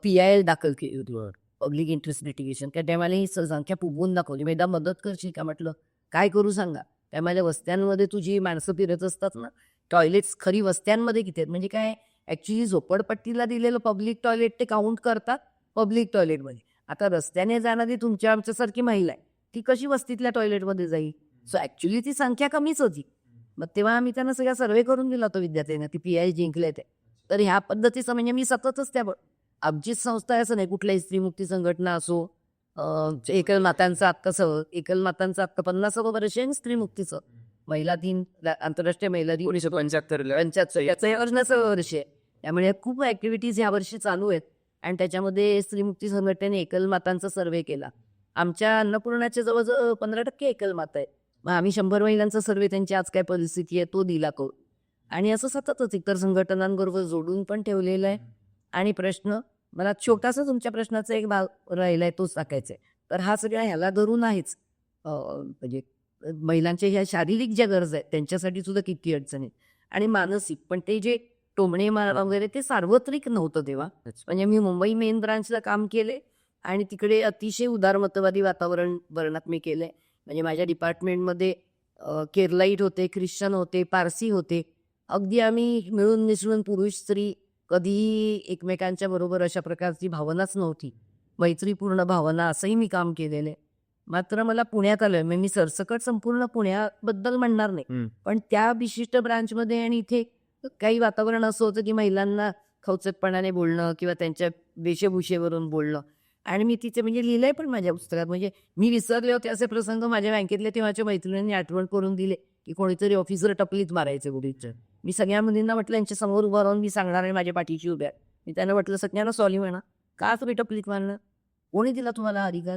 PIL दाखल केली होती पब्लिक इंटरेस्ट लिटिगेशन. त्या टायमाला ही संख्या फुगवून दाखवली. मी एकदा मदत करशील का म्हटलं काय करू सांगा. त्यामुळे वस्त्यांमध्ये तुझी माणसं फिरत असतात ना टॉयलेट्स खरी वस्त्यांमध्ये किती आहेत म्हणजे काय ॲक्च्युली झोपडपट्टीला दिलेलं पब्लिक टॉयलेट ते काउंट करतात पब्लिक टॉयलेटमध्ये. आता रस्त्याने जाणारी तुमच्या आमच्यासारखी महिला आहे ती कशी वस्तीतल्या टॉयलेटमध्ये जाईल. सो ॲक्च्युली ती संख्या कमीच होती. मग तेव्हा आम्ही त्यांना सगळा सर्वे करून दिला होता विद्यार्थ्यांना ती PI जिंकले ते. तर ह्या पद्धतीचं म्हणजे मी सततच त्या आमचीच संस्था आहे असं नाही कुठल्याही स्त्रीमुक्ती संघटना असो एकल मातांचं आत्ता 50वं वर्ष आहे स्त्रीमुक्तीचं. महिला दिन आंतरराष्ट्रीय महिला दिन 1975 याचं हे 50वं वर्ष आहे. त्यामुळे खूप ॲक्टिव्हिटीज यावर्षी चालू आहेत. आणि त्याच्यामध्ये स्त्रीमुक्ती संघटनेने एकल मातांचा सर्वे केला. आमच्या अन्नपूर्णाच्या जवळजवळ 15% एकल माता आहे. मग आम्ही 100 महिलांचा सर्वे त्यांची आज काय परिस्थिती आहे तो दिला करू. आणि असं सततच इतर संघटनांबरोबर जोडून पण ठेवलेलं आहे. आणि प्रश्न मला छोटासा तुमच्या प्रश्नाचा एक भाग राहिलाय तोच टाकायचा आहे. तर हा सगळा ह्याला धरून आहेच म्हणजे महिलांच्या ह्या शारीरिक ज्या गरजा आहेत त्यांच्यासाठी सुद्धा किती अडचण आहे आणि मानसिक. पण ते जे टोमणे वगैरे ते सार्वत्रिक नव्हतं तेव्हा. म्हणजे मी मुंबई मेन ब्रांचला काम केले आणि तिकडे अतिशय उदारमतवादी वातावरणात मी केलंय. म्हणजे माझ्या डिपार्टमेंटमध्ये केरलाईट होते, ख्रिश्चन होते, पारसी होते. अगदी आम्ही मिळून मिसळून पुरुष स्त्री कधीही एकमेकांच्या बरोबर अशा प्रकारची भावनाच नव्हती. मैत्रीपूर्ण भावना असंही मी काम केलेलं आहे. मात्र मला पुण्यात आलोय म्हणजे मी सरसकट संपूर्ण पुण्याबद्दल म्हणणार नाही पण त्या विशिष्ट ब्रांचमध्ये आणि इथे काही वातावरण असं होतं की महिलांना खवचटपणाने बोलणं किंवा त्यांच्या वेशभूषेवरून बोलणं. आणि मी तिथे म्हणजे लिहिलंय पण माझ्या पुस्तकात. म्हणजे मी विसरले होते असे प्रसंग माझ्या बँकेतले तेव्हाच्या मैत्रिणींनी आठवण करून दिले की कोणीतरी ऑफिसर टपलीत मारायचं गुढीचं. मी सगळ्या मुलींना म्हटलं यांच्या समोर उभं राहून मी सांगणार आहे माझ्या पाठीची उभ्या. मी त्यांना म्हटलं सगळ्यांना सॉरी म्हणा का तुम्ही टपलीत मारणार कोणी दिला तुम्हाला अधिकार.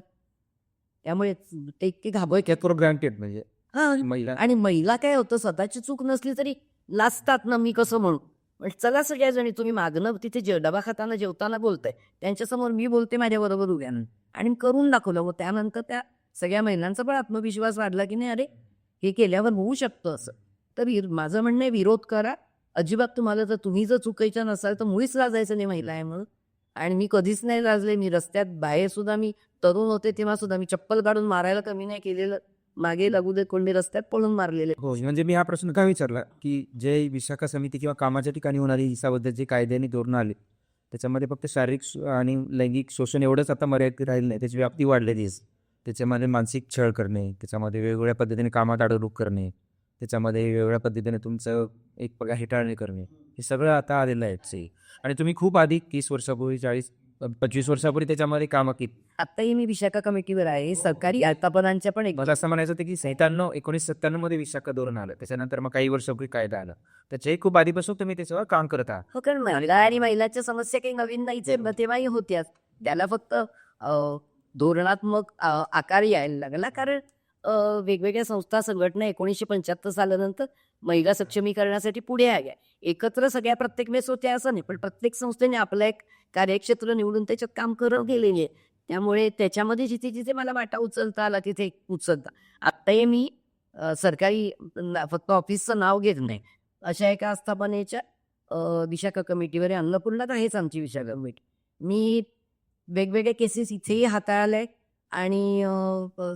त्यामुळे ते इतके ग्रांटेड म्हणजे महिला आणि महिला काय होतं स्वतःची चूक नसली तरी लाजतात ना मी कसं म्हणू. चला सगळ्या जणी तुम्ही मागणं तिथे डबा खाताना जेवताना बोलताय त्यांच्यासमोर मी बोलते माझ्याबरोबर उभ्यानं आणि करून दाखवलं. मग त्यानंतर त्या सगळ्या महिलांचा पण आत्मविश्वास वाढला की नाही अरे हे केल्यावर होऊ शकतं असं. तर माझं म्हणणं आहे विरोध करा अजिबात. तुम्हाला जर तुम्ही जर चुकायचं नसाल तर मुळीच लाजायचं नाही महिला आहे म्हणून. आणि मी कधीच नाही लाजले. मी रस्त्यात बाहेर सुद्धा मी तरुण होते तेव्हा सुद्धा मी चप्पल काढून मारायला कमी नाही केलेलं. मागे लागू दे कोण मी रस्त्यात पळून मारलेले. हो म्हणजे मी हा प्रश्न का विचारला की जे विशाखा समिती किंवा कामाच्या ठिकाणी होणारी हिंसाबद्दल जे कायद्याने धोरणं आले त्याच्यामध्ये फक्त शारीरिक आणि लैंगिक शोषण एवढंच आता मर्यादित राहिलं नाही. त्याची व्याप्ती वाढलेली आहे. त्याच्यामध्ये मानसिक छळ करणे, त्याच्यामध्ये वेगवेगळ्या पद्धतीने कामात अडवणूक करणे, त्याच्यामध्ये वेगवेगळ्या पद्धतीने तुमचं एक पगार हेटाळणी करणे हे सगळं आता आलेलं आहे. आणि तुम्ही खूप आधी 30 वर्षापूर्वी 40 25 वर्षापूर्वी त्याच्यामध्ये कामं केली. आत्ताही मी विशाखा कमिटीवर आहे. सरकारी आस्थापनांच्या पण एक मला असं म्हणायचं होतं की 1997 मध्ये विशाखा धोरण आलं, त्याच्यानंतर मग काही वर्षापूर्वी कायदा आला, त्याच्याही खूप आधीपासून तुम्ही त्याच्यावर काम करत आहात. हो, कारण महिला आणि महिलांच्या समस्या काही नवीन नाहीच आहे. तेव्हाही होत्याच. त्याला फक्त धोरणात्मक आकार यायला लागला, कारण वेगवेगळ्या संस्था संघटना 1975 सालानंतर महिला सक्षमीकरणासाठी पुढे आल्या. एकत्र सगळ्या प्रत्येक वेळेस होत्या असं नाही, पण प्रत्येक संस्थेने आपलं एक कार्यक्षेत्र निवडून त्याच्यात काम करत गेलेली आहे. त्यामुळे त्याच्यामध्ये जिथे जिथे मला वाटा उचलता आला तिथे उचलता. आत्ताही मी सरकारी फक्त ऑफिसचं नाव घेत नाही, अशा एका आस्थापनेच्या विशाखा कमिटीवर आहे. अन्नपूर्णात आहेच आमची विशाखा कमिटी. मी वेगवेगळे केसेस इथेही हाताळले आणि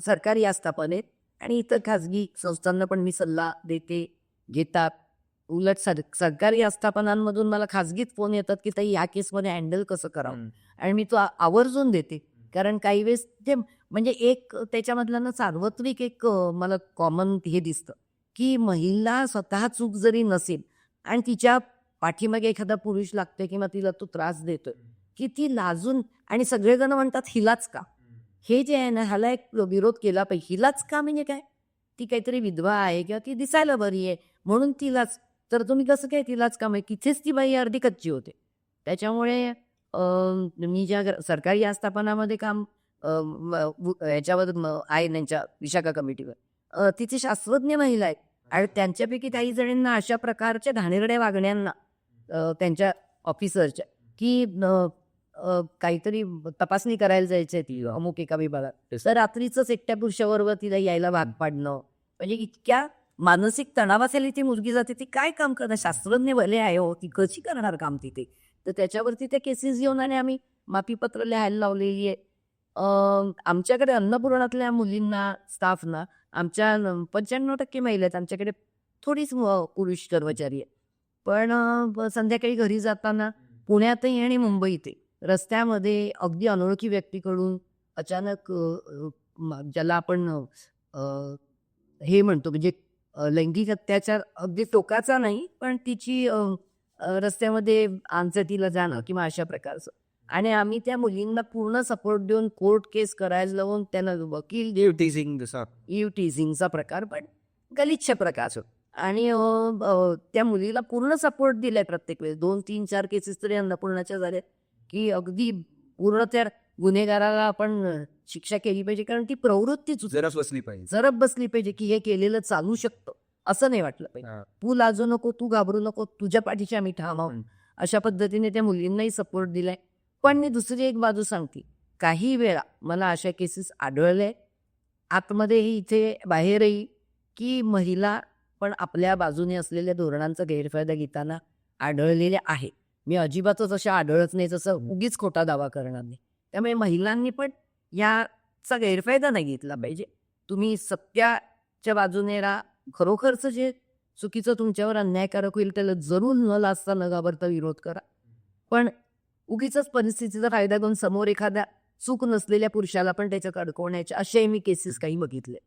सरकारी आस्थापनेत आणि इतर खाजगी संस्थांना पण मी सल्ला देते, घेतात. उलट सरकारी आस्थापनांमधून मला खाजगीत फोन येतात की ताई ह्या केसमध्ये हँडल कसं करावं, आणि मी तो आवर्जून देते. कारण काही वेळेस ते म्हणजे एक त्याच्यामधलं ना सार्वत्रिक एक मला कॉमन हे दिसतं की महिला स्वतः चूक जरी नसेल आणि तिच्या पाठीमागे एखादा पुरुष लागतोय किंवा तिला तो त्रास देतोय, की ती लाजून, आणि सगळेजण म्हणतात हिलाच का, हे जे आहे ना ह्याला एक विरोध केला पाहिजे. हिलाच का म्हणजे काय, ती काहीतरी विधवा आहे किंवा ती दिसायला बरी आहे म्हणून तिलाच, तर तुम्ही कसं काय तिलाच का, म्हणजे तिथेच ती बाई अर्धी कच्ची होते. त्याच्यामुळे मी ज्या सरकारी आस्थापनामध्ये काम ह्याच्यावर आहे त्यांच्या विशाखा कमिटीवर, तिथे शास्त्रज्ञ महिला आहेत आणि त्यांच्यापैकी काही जणींना अशा प्रकारच्या घाणेरड्या वागण्यांना त्यांच्या ऑफिसरच्या की काहीतरी तपासणी करायला जायचं आहे ती अमुक एका विभागात, तर रात्रीच एकट्या पुरुषाबरोबर तिला यायला भाग पाडणं, म्हणजे इतक्या मानसिक तणावाखाली ती मुलगी जाते. ती काय काम करणार, शास्त्रज्ञ भले आहे हो, ती कशी करणार काम तिथे. तर त्याच्यावरती त्या केसेस घेऊन आणि आम्ही माफीपत्र लिहायला लावलेली आहे. आमच्याकडे अन्नपूर्णातल्या मुलींना, स्टाफना आमच्या 95% महिला आहेत. आमच्याकडे थोडीच पुरुष कर्मचारी आहे. पण संध्याकाळी घरी जाताना पुण्यातही आणि मुंबईतही रस्त्यामध्ये अगदी अनोळखी व्यक्तीकडून अचानक ज्याला आपण हे म्हणतो म्हणजे लैंगिक अत्याचार अगदी टोकाचा नाही, पण तिची रस्त्यामध्ये आंचटीला जाणं किंवा अशा प्रकारचं, आणि आम्ही त्या मुलींना पूर्ण सपोर्ट देऊन कोर्ट केस करायला लावून त्यांना वकील टीझिंगचा प्रकार, पण गलिच्छ प्रकार, आणि त्या मुलीला पूर्ण सपोर्ट दिलाय प्रत्येक वेळेस. 2, 3, 4 केसेस तरी अन्नपूर्णाच्या झाल्या की अगदी पूर्ण त्या गुन्हेगाराला आपण शिक्षा केली पाहिजे, कारण ती प्रवृत्तीच जराच बसली पाहिजे. जरब बसली पाहिजे की हे केलेलं चालू शकतं असं नाही वाटलं पाहिजे. तू लाजू नको, तू घाबरू नको, तुझ्या पाठीशी आम्ही ठाम आहोत, अशा पद्धतीने त्या मुलींनाही सपोर्ट दिलाय. पण मी दुसरी एक बाजू सांगते, काही वेळा मला अशा केसेस आढळले आतमध्येही इथे बाहेरही की महिला पण आपल्या बाजूने असलेल्या धोरणांचा गैरफायदा घेताना आढळलेल्या आहे. मी अजिबातच अशा आढळत नाही जसं उगीच खोटा दावा करणार नाही. त्यामुळे महिलांनी पण याचा गैरफायदा नाही घेतला पाहिजे. तुम्ही सत्याच्या बाजूने राहा. खरोखरचं जे चुकीचं तुमच्यावर अन्यायकारक होईल त्याला जरूर न लाजता न घाबरता विरोध करा. पण उगीच परिस्थितीचा फायदा घेऊन समोर एखाद्या चूक नसलेल्या पुरुषाला पण त्याच्यात अडकवण्याचे असेही मी केसेस काही बघितले.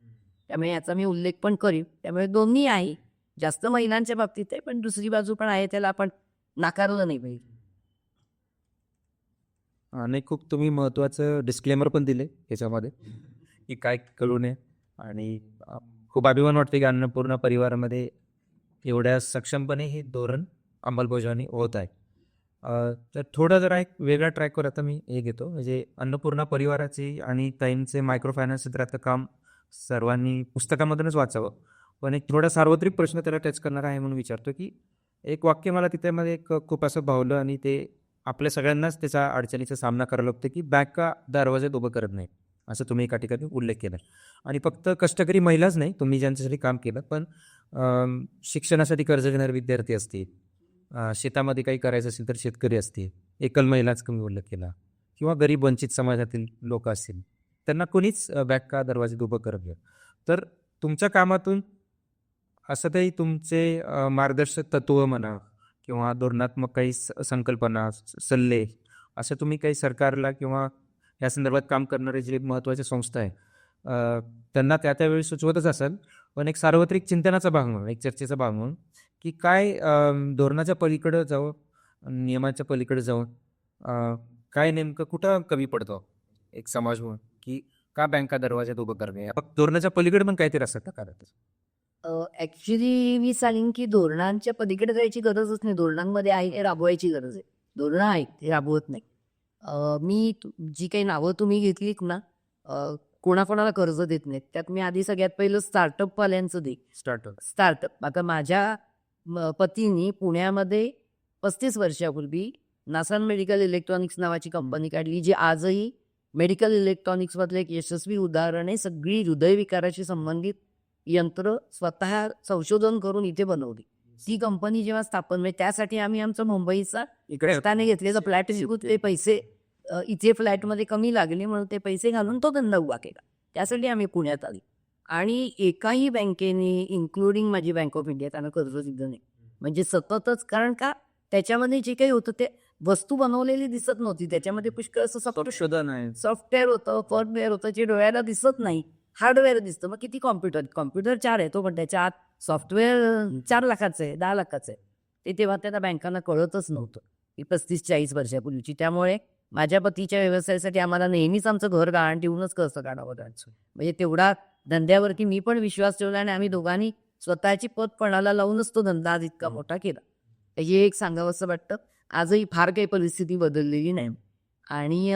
त्यामुळे याचा मी उल्लेख पण करीन. त्यामुळे दोन्ही आहे, जास्त महिलांच्या बाबतीत आहे, पण दुसरी बाजू पण आहे, त्याला आपण नाकारलं नाही पाहिजे. आणि खूप तुम्ही महत्त्वाचं डिस्क्लेमर पण दिले याच्यामध्ये की काय करू नये, आणि खूप अभिमान वाटते की अन्नपूर्णा परिवारामध्ये एवढ्या सक्षमपणे हे धोरण अंमलबजावणी होत आहे. तर थोडं जरा एक वेगळ्या ट्रॅकवर आता मी हे घेतो, म्हणजे अन्नपूर्णा परिवाराची आणि ताईंचे मायक्रो फायनान्स क्षेत्रातलं काम सर्वांनी पुस्तकामधूनच वाचावं, पण एक थोडा सार्वत्रिक प्रश्न त्याला टच करणारा आहे म्हणून विचारतो की एक वाक्य मला तिच्यामध्ये एक खूप असं भावलं, आणि ते आपल्या सगळ्यांनाच त्याच्या अडचणीचा सामना करायला लागतो की बॅग का दरवाजात उभं करत नाही, असं तुम्ही एका ठिकाणी उल्लेख केला. आणि फक्त कष्टकरी महिलाच नाही, तुम्ही ज्यांच्यासाठी काम केलं, पण शिक्षणासाठी कर्ज घेणारे विद्यार्थी असतील, शेतामध्ये काही करायचं असेल तर शेतकरी असतील, एकल महिलाच कमी उल्लेख केला, किंवा गरीब वंचित समाजातील लोक असतील, त्यांना कोणीच बॅग का दरवाजात उभं करत नाही. तर तुमच्या कामातून असं काही तुमचे मार्गदर्शक तत्व म्हणा किंवा धोरणात्मक काही संकल्पना, सल्ले, असं तुम्ही काही सरकारला किंवा या संदर्भात काम करणारे जे महत्त्वाच्या संस्था आहे त्यांना त्यावेळी सुचवतच असाल, पण एक सार्वत्रिक चिंतनाचा भाग म्हणून, एक चर्चेचा भाग म्हणून, की काय धोरणाच्या पलीकडं जावं, नियमाच्या पलीकडे जाऊन काय नेमकं कुठं कमी पडतो एक समाज म्हणून की का बँका दरवाजात उभं करणे फक्त धोरणाच्या पलीकडे पण काहीतरी असतं का कारण ॲक्च्युली मी सांगेन की धोरणांच्या पलीकडे जायची गरजच नाही. धोरणांमध्ये आहे हे राबवायची गरज आहे. धोरणं आहेत ते राबवत नाही. जी काही नावं तुम्ही घेतलीत ना, कोणाकोणाला कर्ज देत नाहीत. त्यात मी आधी सगळ्यात पहिलं स्टार्टअपवाल्यांचं देईन. स्टार्टअप आता माझ्या पतींनी पुण्यामध्ये 35 वर्षापूर्वी नासान मेडिकल इलेक्ट्रॉनिक्स नावाची कंपनी काढली, जी आजही मेडिकल इलेक्ट्रॉनिक्समधलं एक यशस्वी उदाहरण आहे. सगळी हृदयविकाराशी संबंधित यंत्र स्वतः संशोधन करून इथे बनवली. ती कंपनी जेव्हा स्थापन म्हणजे त्यासाठी आम्ही आमचा मुंबईचा इकडे स्वतःने घेतलेला फ्लॅट विकून ते पैसे इथे फ्लॅटमध्ये कमी लागले म्हणून ते पैसे घालून तो धंदा उभा केला. त्यासाठी आम्ही पुण्यात आली आणि एकाही बँकेने इन्क्लुडिंग माझी बँक ऑफ इंडिया त्यांना कर्ज दिलं नाही. म्हणजे सततच कारण का त्याच्यामध्ये जे काही होतं ते वस्तू बनवलेली दिसत नव्हती. त्याच्यामध्ये पुष्कळ असं शोधन आहे सॉफ्टवेअर होतं, फर्मवेअर होतं जे डोळ्याला दिसत नाही. हार्डवेअर दिसतं. मग किती कॉम्प्युटर 4 आहे तो, पण त्याच्या आत सॉफ्टवेअर 4 लाखाचं आहे, 10 लाखाचं आहे. ते तेव्हा त्या बँकांना कळतच नव्हतं. ही 35-40 वर्षापूर्वीची. त्यामुळे माझ्या पतीच्या व्यवसायासाठी आम्हाला नेहमीच आमचं घर गहाण ठेवूनच कसं काढावं जायचं. म्हणजे तेवढा धंद्यावरती मी पण विश्वास ठेवला आणि आम्ही दोघांनी स्वतःची पत पणाला लावूनच तो धंदा आज इतका मोठा केला. हे एक सांगावंसं वाटतं. आजही फार काही परिस्थिती बदललेली नाही. आणि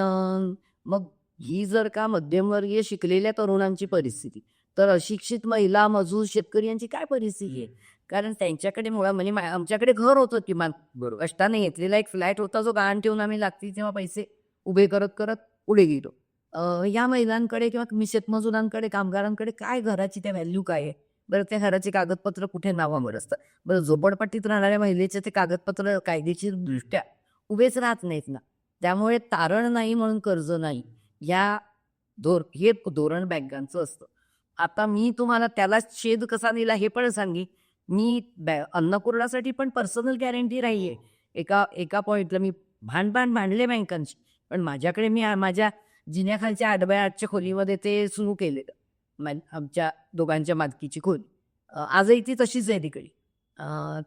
मग ही जर का मध्यमवर्गीय शिकलेल्या तरुणांची परिस्थिती, तर अशिक्षित महिला, मजूर, शेतकरी यांची काय परिस्थिती आहे? कारण त्यांच्याकडे मुळात म्हणजे आमच्याकडे घर होतं किमान बरोबर कष्टाने घेतलेला एक फ्लॅट होता जो गहाण ठेवून आम्ही लागतील तेव्हा पैसे उभे करत करत पुढे गेलो. या महिलांकडे किंवा शेतमजुरांकडे, कामगारांकडे काय घराची त्या व्हॅल्यू काय आहे? बरं त्या घराचे कागदपत्र कुठे नावावर असतात? बरं झोपडपट्टीत राहणाऱ्या महिलेचे ते कागदपत्र कायदेशीर दृष्ट्या उभेच राहत नाहीत ना. त्यामुळे तारण नाही म्हणून कर्ज नाही. हे धोरण बँकांचं असतं. आता मी तुम्हाला त्याला छेद कसा दिला हे पण सांगेन. मी अन्नपूर्णासाठी पण पर्सनल गॅरंटी राहिली आहे. एका पॉईंटला मी भांडले बँकांची. पण माझ्याकडे मी माझ्या जिन्याखालच्या 8x8च्या खोलीमध्ये ते सुरू केलेलं. आमच्या दोघांच्या मालकीची खोली. आजही ती तशीच आहे तिकडे.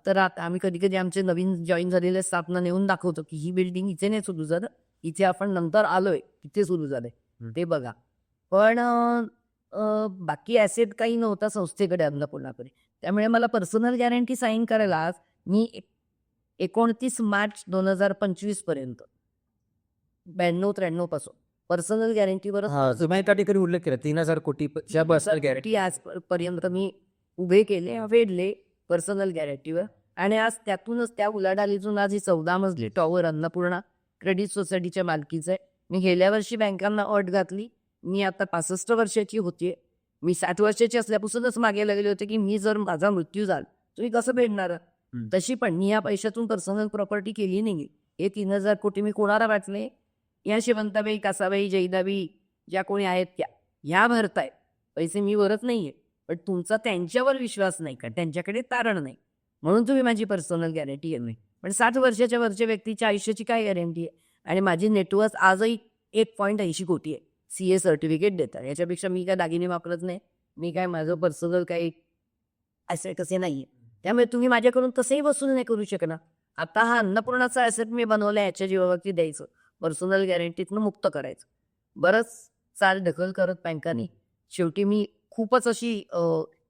तर आता आम्ही कधी कधी आमचे नवीन जॉईन झालेले स्टाफना नेऊन दाखवतो की ही बिल्डिंग इथे नाही सुरू झालं, इथे आपण नंतर आलोय, इथे सुरू झालंय, ते बघा. पण बाकी ॲसेट काही नव्हता संस्थेकडे, अन्नपूर्णाकडे. त्यामुळे मला पर्सनल गॅरंटी साईन करायला मी 29 मार्च 2025 पर्यंत 92-93 पासून पर्सनल गॅरंटीवर तुम्ही त्या ठिकाणी उल्लेख केला 3,000 कोटीच्या पर्सनल गॅरंटी आजपर्यंत मी उभे केले, फेडले पर्सनल गॅरंटीवर. आणि आज त्यातूनच त्या उलाढालीतून आज ही 14 मजली टॉवर अन्नपूर्णा क्रेडिट सोसायटीच्या मालकीचं आहे. मी गेल्या वर्षी बँकांना अट घातली. मी आता 65 वर्षाची होतीये. मी 60 वर्षाची असल्यापासूनच मागे लागले होते की मी जर माझा मृत्यू झाला तुम्ही कसं फेडणार? तशी पण मी या पैशातून पर्सनल प्रॉपर्टी केली नाही. हे 3,000 कोटी मी कोणाला वाटले? या शिवंताबाई, कासाबाई, जैदाबाई ज्या कोणी आहेत त्या ह्या भरतायत पैसे, मी भरत नाहीये. पण तुमचा त्यांच्यावर विश्वास नाही का, त्यांच्याकडे तारण नाही म्हणून तुम्ही माझी पर्सनल गॅरंटी घेत नाही. पण 60 वर्षाच्या वरच्या व्यक्तीच्या आयुष्याची काय गॅरंटी आहे? आणि माझी नेटवर्थ आजही 1.80 कोटी आहे. CA सर्टिफिकेट देतात. याच्यापेक्षा मी काय दागिने वापरत नाही. मी काय माझं पर्सनल काही ॲसेट कसे नाही आहे. त्यामुळे तुम्ही माझ्याकडून तसंही वसूल नाही करू शकणार. आता हा अन्नपूर्णाचा ॲसेट मी बनवला, याच्या जीवावरती द्यायचं, पर्सनल गॅरंटीतनं मुक्त करायचं. बरंच चाल ढकल करत बँकांनी शेवटी मी खूपच अशी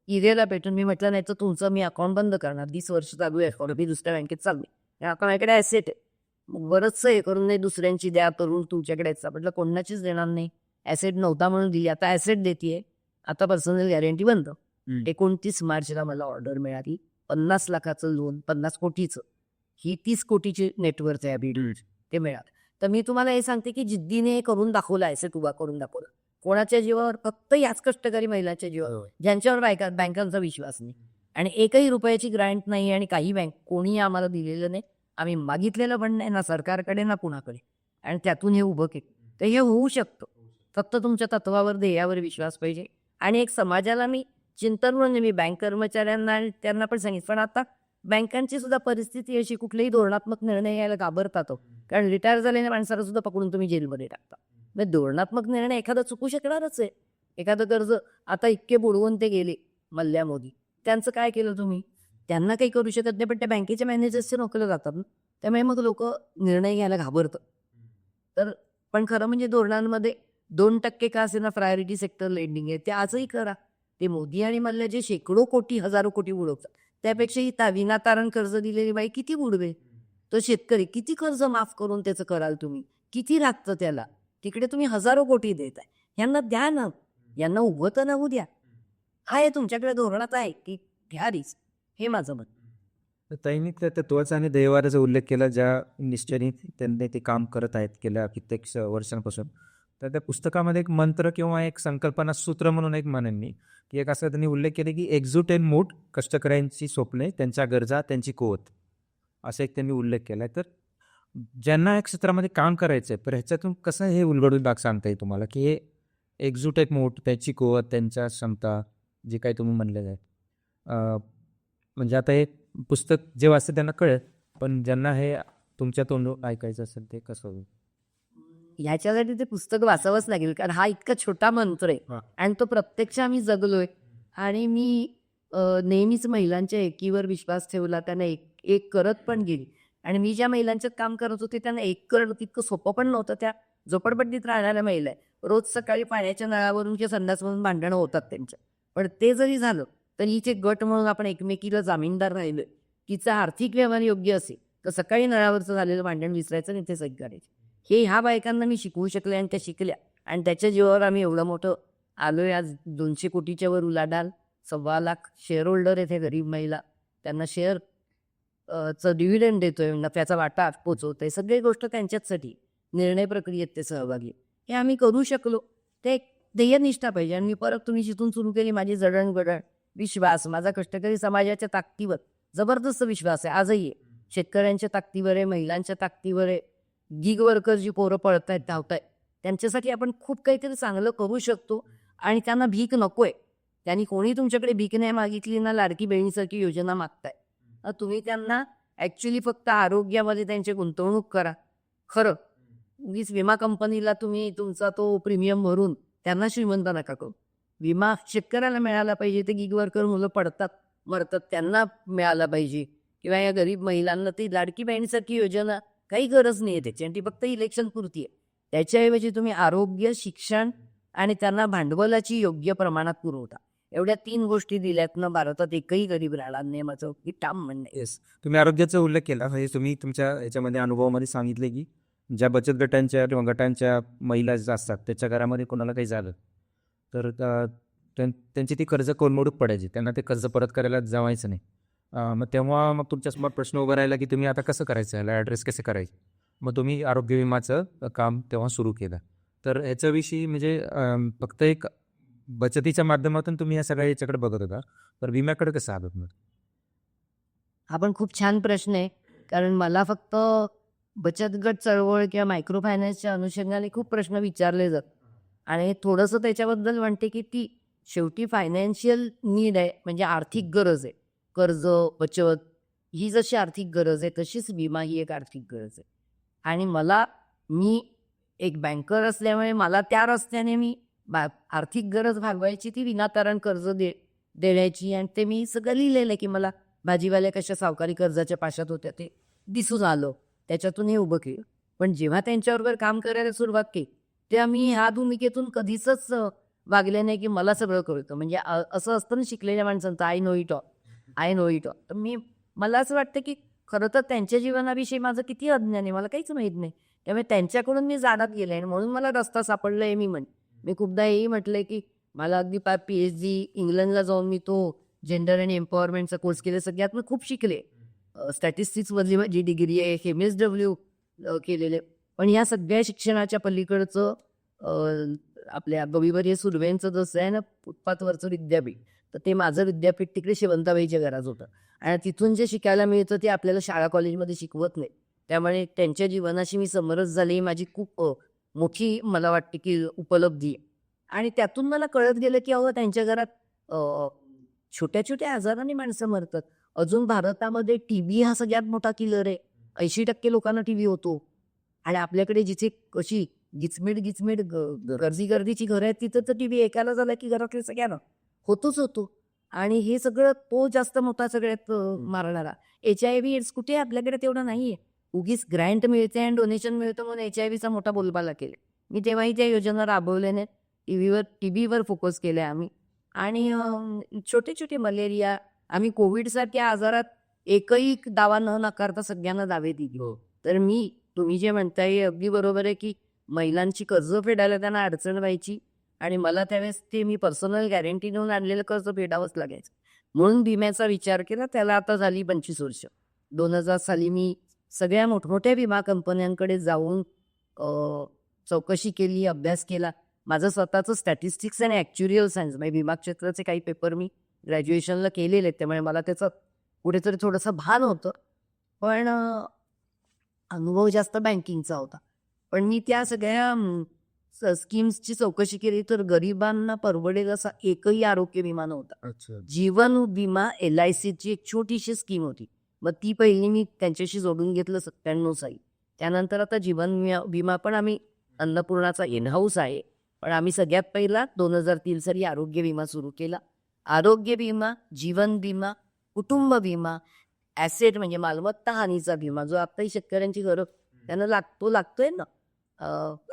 इरेला पेटून मी म्हटलं नाही तर तुमचं मी अकाउंट बंद करणार. 20 वर्ष चालू आहे अकाउंट, मी दुसऱ्या बँकेत चालली, आता माझ्याकडे ॲसेट आहे. बरंचसं हे करून नाही दुसऱ्यांची द्या करून तुमच्याकडे म्हटलं कोणाचीच देणार नाही. ॲसेट नव्हता म्हणून दिली, आता ॲसेट देतीये. आता पर्सनल गॅरंटी बंद. 29 मार्चला मला ऑर्डर मिळाली 50 लाखाचं लोन, 50 कोटीचं. ही 30 कोटीची नेटवर्थ आहे बीड, ते मिळालं. तर मी तुम्हाला हे सांगते की जिद्दीने करून दाखवलं, ॲसेट उभा करून दाखवलं. कोणाच्या जीवावर? फक्त याच कष्टकरी महिलांच्या जीवावर, ज्यांच्यावर बँकांचा विश्वास नाही आणि एकही रुपयाची ग्रँट नाही आणि काही कोणीही आम्हाला दिलेलं नाही. आम्ही मागितलेलं पण नाही, ना सरकारकडे ना कुणाकडे. आणि त्यातून हे उभं केलं. तर हे होऊ शकतं. फक्त तुमच्या तत्वावर, ध्येयावर विश्वास पाहिजे. आणि एक समाजाला मी चिंतन म्हणजे मी बँक कर्मचाऱ्यांना आणि त्यांना पण सांगितलं. पण आता बँकांची सुद्धा परिस्थिती अशी, कुठलेही धोरणात्मक निर्णय घ्यायला घाबरतात. कारण रिटायर झालेल्या माणसाला सुद्धा पकडून तुम्ही जेलमध्ये टाकता. म्हणजे धोरणात्मक निर्णय एखादा चुकू शकणारच आहे. एखादं कर्ज आता इतके बुडवून ते गेले मल्ल्या मोदी, त्यांचं काय केलं तुम्ही? त्यांना काही करू शकत नाही, पण त्या बँकेच्या मॅनेजर्सचे नोकऱ्या जातात ना. त्यामुळे मग लोक निर्णय घ्यायला घाबरतात. तर पण खरं म्हणजे धोरणांमध्ये 2% का असेना प्रायोरिटी सेक्टर लेंडिंग आहे, ते आजही करा. ते मोदी आणि मल्ल्या जे शेकडो कोटी, हजारो कोटी बुडवतात, त्यापेक्षा ही विनातारण कर्ज दिलेली बाई किती बुडवेल? तो शेतकरी किती कर्ज माफ करून त्याचं कराल तुम्ही? किती लागतं त्याला? तिकडे तुम्ही हजारो कोटी देताय. यांना द्या ना. यांना उभं तर नवू द्या. आहे तुमच्याकडे धोरणात आहे की घ्या रिस्क. हे माझं मत. तर ताईंनी त्या तत्वाचा आणि दैवाचा उल्लेख केला, ज्या निश्चयाने त्यांनी ते काम करत आहेत गेल्या कित्येक वर्षांपासून. तर त्या पुस्तकामध्ये एक मंत्र किंवा एक संकल्पना सूत्र म्हणून एक म्हणेन मी, की एक असं त्यांनी उल्लेख केले की एक्झूट अँड मूट, कष्टकऱ्यांची स्वप्ने, त्यांच्या गरजा, त्यांची कुवत, असा एक त्यांनी उल्लेख केला आहे. तर ज्यांना या क्षेत्रामध्ये काम करायचं आहे, तर ह्याच्यातून कसं हे उलगडून दाख सांगता येईल तुम्हाला, की हे एक्झूट एक मूट, त्याची कुवत, त्यांच्या क्षमता, जे काही तुम्ही म्हणलेलं आहे. म्हणजे आता हे पुस्तक जे वाचतं त्यांना कळेल, पण ज्यांना हे तुमच्या तोंडून ऐकायचं असेल ते कसं होईल? ह्याच्यासाठी ते पुस्तक वाचावंच लागेल, कारण हा इतका छोटा मंत्र आहे हां. आणि तो प्रत्यक्ष आम्ही जगलोय. आणि मी नेहमीच महिलांच्या एकीवर विश्वास ठेवला, त्यांना एक एक करत पण गेली. आणि मी ज्या महिलांच्यात काम करत होते त्यांना एक करणं तितकं सोपं पण नव्हतं. त्या झोपडपट्टीत राहणाऱ्या महिला आहे. रोज सकाळी पाण्याच्या नळावरून किंवा संडासमधून भांडणं होतात त्यांच्या. पण ते जरी झालं तरी हिचे गट म्हणून आपण एकमेकीला जामीनदार राहिलोय. तिचा आर्थिक व्यवहार योग्य असेल तर सकाळी नळावरचं झालेलं भांडण विसरायचं आणि ते सही करायचे. हे ह्या बायकांना मी शिकवू शकले आणि त्या शिकल्या आणि त्याच्या जीवावर आम्ही एवढं मोठं आलोय. आज 200 कोटीच्या वर उलाढाल, 1.25 लाख शेअर होल्डर आहेत हे गरीब महिला. त्यांना शेअर चं डिव्हिडंड देतोय, नफ्याचा वाटा पोचवतोय. सगळी गोष्ट त्यांच्याचसाठी. निर्णय प्रक्रियेत ते सहभागी आहे. हे आम्ही करू शकलो. ते एक ध्येयनिष्ठा पाहिजे. आणि मी परत तुम्ही जिथून सुरू केली माझी जडणघडण, विश्वास, माझा कष्टकरी समाजाच्या ताकदीवर जबरदस्त विश्वास आहे, आजही आहे. शेतकऱ्यांच्या ताकदीवर आहे, महिलांच्या ताकदीवर आहे. गिग वर्कर जी पोरं पळतायत, धावतायत, त्यांच्यासाठी आपण खूप काहीतरी चांगलं करू शकतो. आणि त्यांना भीक नकोय. त्यांनी कोणी तुमच्याकडे भीक नाही मागितली ना, लाडकी बहिणीसारखी योजना मागताय. तुम्ही त्यांना ॲक्च्युली फक्त आरोग्यामध्ये त्यांची गुंतवणूक करा. खरं उगीच विमा कंपनीला तुम्ही तुमचा तो प्रीमियम भरून त्यांना श्रीमंत नका करू. विमा शेतकऱ्याला मिळाला पाहिजे. ते गिग वर्कर मुलं पडतात, मरतात, त्यांना मिळाला पाहिजे. किंवा या गरीब महिलांना ती लाडकी बहिणीसारखी योजना काही गरज नाही आहे त्याची, आणि ती फक्त इलेक्शनपुरती आहे. त्याच्याऐवजी तुम्ही आरोग्य, शिक्षण आणि त्यांना भांडवलाची योग्य प्रमाणात पुरवता. एवढ्या 3 गोष्टी दिल्यात ना, भारतात एकही गरीब राहणार नाही, माझं की ठाम म्हणणं आहे. येस, तुम्ही आरोग्याचा उल्लेख केला. म्हणजे तुम्ही तुमच्या याच्यामध्ये अनुभवामध्ये सांगितले की ज्या बचत गटांच्या किंवा गटांच्या महिला ज्या असतात त्याच्या घरामध्ये कोणाला काही झालं तर त्यांची ती कर्ज कोलमडूक पडायची, त्यांना ते कर्ज परत करायला जमायचं नाही. मग तेव्हा मग तुमच्यासमोर प्रश्न उभा राहिला की तुम्ही आता कसं करायचं, याला ॲड्रेस कसे करायचे. मग तुम्ही आरोग्य विमाचं काम तेव्हा सुरू केलं. तर ह्याच्याविषयी म्हणजे फक्त एक बचतीच्या माध्यमातून तुम्ही या सगळ्या याच्याकडे बघत होता, तर विम्याकडे कसं आलं मग? हा पण खूप छान प्रश्न आहे. कारण मला फक्त बचत गट चळवळ किंवा मायक्रो फायनान्सच्या अनुषंगाने खूप प्रश्न विचारले जातात. आणि थोडंसं त्याच्याबद्दल म्हणते की ती शेवटी फायनान्शियल नीड आहे, म्हणजे आर्थिक गरज आहे. कर्ज, बचत ही जशी आर्थिक गरज आहे तशीच विमा ही एक आर्थिक गरज आहे. आणि मी एक बँकर असल्यामुळे मला त्या रस्त्याने आर्थिक गरज भागवायची, ती विनातारण कर्ज देण्याची. आणि ते मी सगळं लिहिलेलं आहे की मला भाजीवाल्या कशा सावकारी कर्जाच्या पाशात होत्या ते दिसून आलं. त्याच्यातून हे उभं केलं. पण जेव्हा त्यांच्याबरोबर काम करायला सुरुवात केली तेव्हा मी ह्या भूमिकेतून कधीच वागले नाही की मला सगळं कळतं. म्हणजे असं असतं ना शिकलेल्या माणसांचं, I know it all, I know it all. तर मला असं वाटतं की खरं तर त्यांच्या जीवनाविषयी माझं किती अज्ञान आहे, मला काहीच माहीत नाही. त्यामुळे त्यांच्याकडून मी जाणत गेले आणि म्हणून मला रस्ता सापडला आहे. मी खूपदा हेही म्हटलंय की मला अगदी PhD इंग्लंडला जाऊन मी तो जेंडर आणि एम्पॉवरमेंटचा कोर्स केला. सगळ्यात मी खूप शिकले. स्टॅटिस्टिक्समधली माझी डिग्री आहे, MSW केलेले. पण या सगळ्या शिक्षणाच्या पलीकडचं आपल्या गविवर्य सुर्वेंचं जसं आहे ना फुटपाथवरचं विद्यापीठ, तर ते माझं विद्यापीठ तिकडे शेवंताबाईच्या घरात होतं. आणि तिथून जे शिकायला मिळतं ते आपल्याला शाळा कॉलेजमध्ये शिकवत नाही. त्यामुळे त्यांच्या जीवनाशी मी समरस झाले, ही माझी खूप मोठी मला वाटते की उपलब्धी आहे. आणि त्यातून मला कळत गेलं की अहो त्यांच्या घरात छोट्या छोट्या आजाराने माणसं मरतात. अजून भारतामध्ये TB हा सगळ्यात मोठा किलर आहे. 80% लोकांना TB होतो. आणि आपल्याकडे जिथे कशी गिचमीड गर्दीची घरं आहेत तिथं तर TB एकाला झाला की घरातले सगळ्यांना होतो. आणि हे सगळं तो जास्त मोठा सगळ्यात मारणारा. HIV एड्स कुठे आपल्याकडे तेवढं नाहीये. उगीच ग्रँट मिळते आणि डोनेशन मिळतं म्हणून HIV चा मोठा बोलबाला केला. मी तेव्हाही त्या योजना राबवल्या नाहीत. TBवर फोकस केला आम्ही. आणि छोटे छोटे मलेरिया, आम्ही कोविडसारख्या आजारात एकही दावा न नाकारता सगळ्यांना दावे दिले. तर तुम्ही जे म्हणताय हे अगदी बरोबर आहे, की महिलांची कर्ज फेडायला त्यांना अडचण व्हायची आणि मला त्यावेळेस ते मी पर्सनल गॅरंटी देऊन आणलेलं कर्ज फेडावंच लागायचं. म्हणून विम्याचा विचार केला. त्याला आता झाली 25 वर्ष. 2000 साली मी सगळ्या मोठमोठ्या विमा कंपन्यांकडे जाऊन चौकशी केली, अभ्यास केला. माझं स्वतःचं स्टॅटिस्टिक्स आणि ॲक्च्युरियल सायन्स म्हणजे विमा क्षेत्राचे काही पेपर मी ग्रॅज्युएशनला केलेले आहेत. त्यामुळे मला त्याचं कुठेतरी थोडंसं भान होतं. पण अनुभव जास्त बँकिंगचा होता. पण मी त्या सगळ्या स्कीम्सची चौकशी केली तर गरिबांना परवडेल असा एकही आरोग्य विमा नव्हता. जीवन विमा LICची एक छोटीशी स्कीम होती. मग ती पहिली मी त्यांच्याशी जोडून घेतलं 97 साली. त्यानंतर आता जीवन विमा पण आम्ही अन्नपूर्णाचा इन हाऊस आहे. पण आम्ही सगळ्यात पहिला 2003 साली आरोग्य विमा सुरू केला. आरोग्य विमा, जीवन विमा, कुटुंब विमा, ॲसेट म्हणजे मालमत्ता हानीचा विमा जो आताही शेतकऱ्यांची गरज त्यांना लागतोय ना.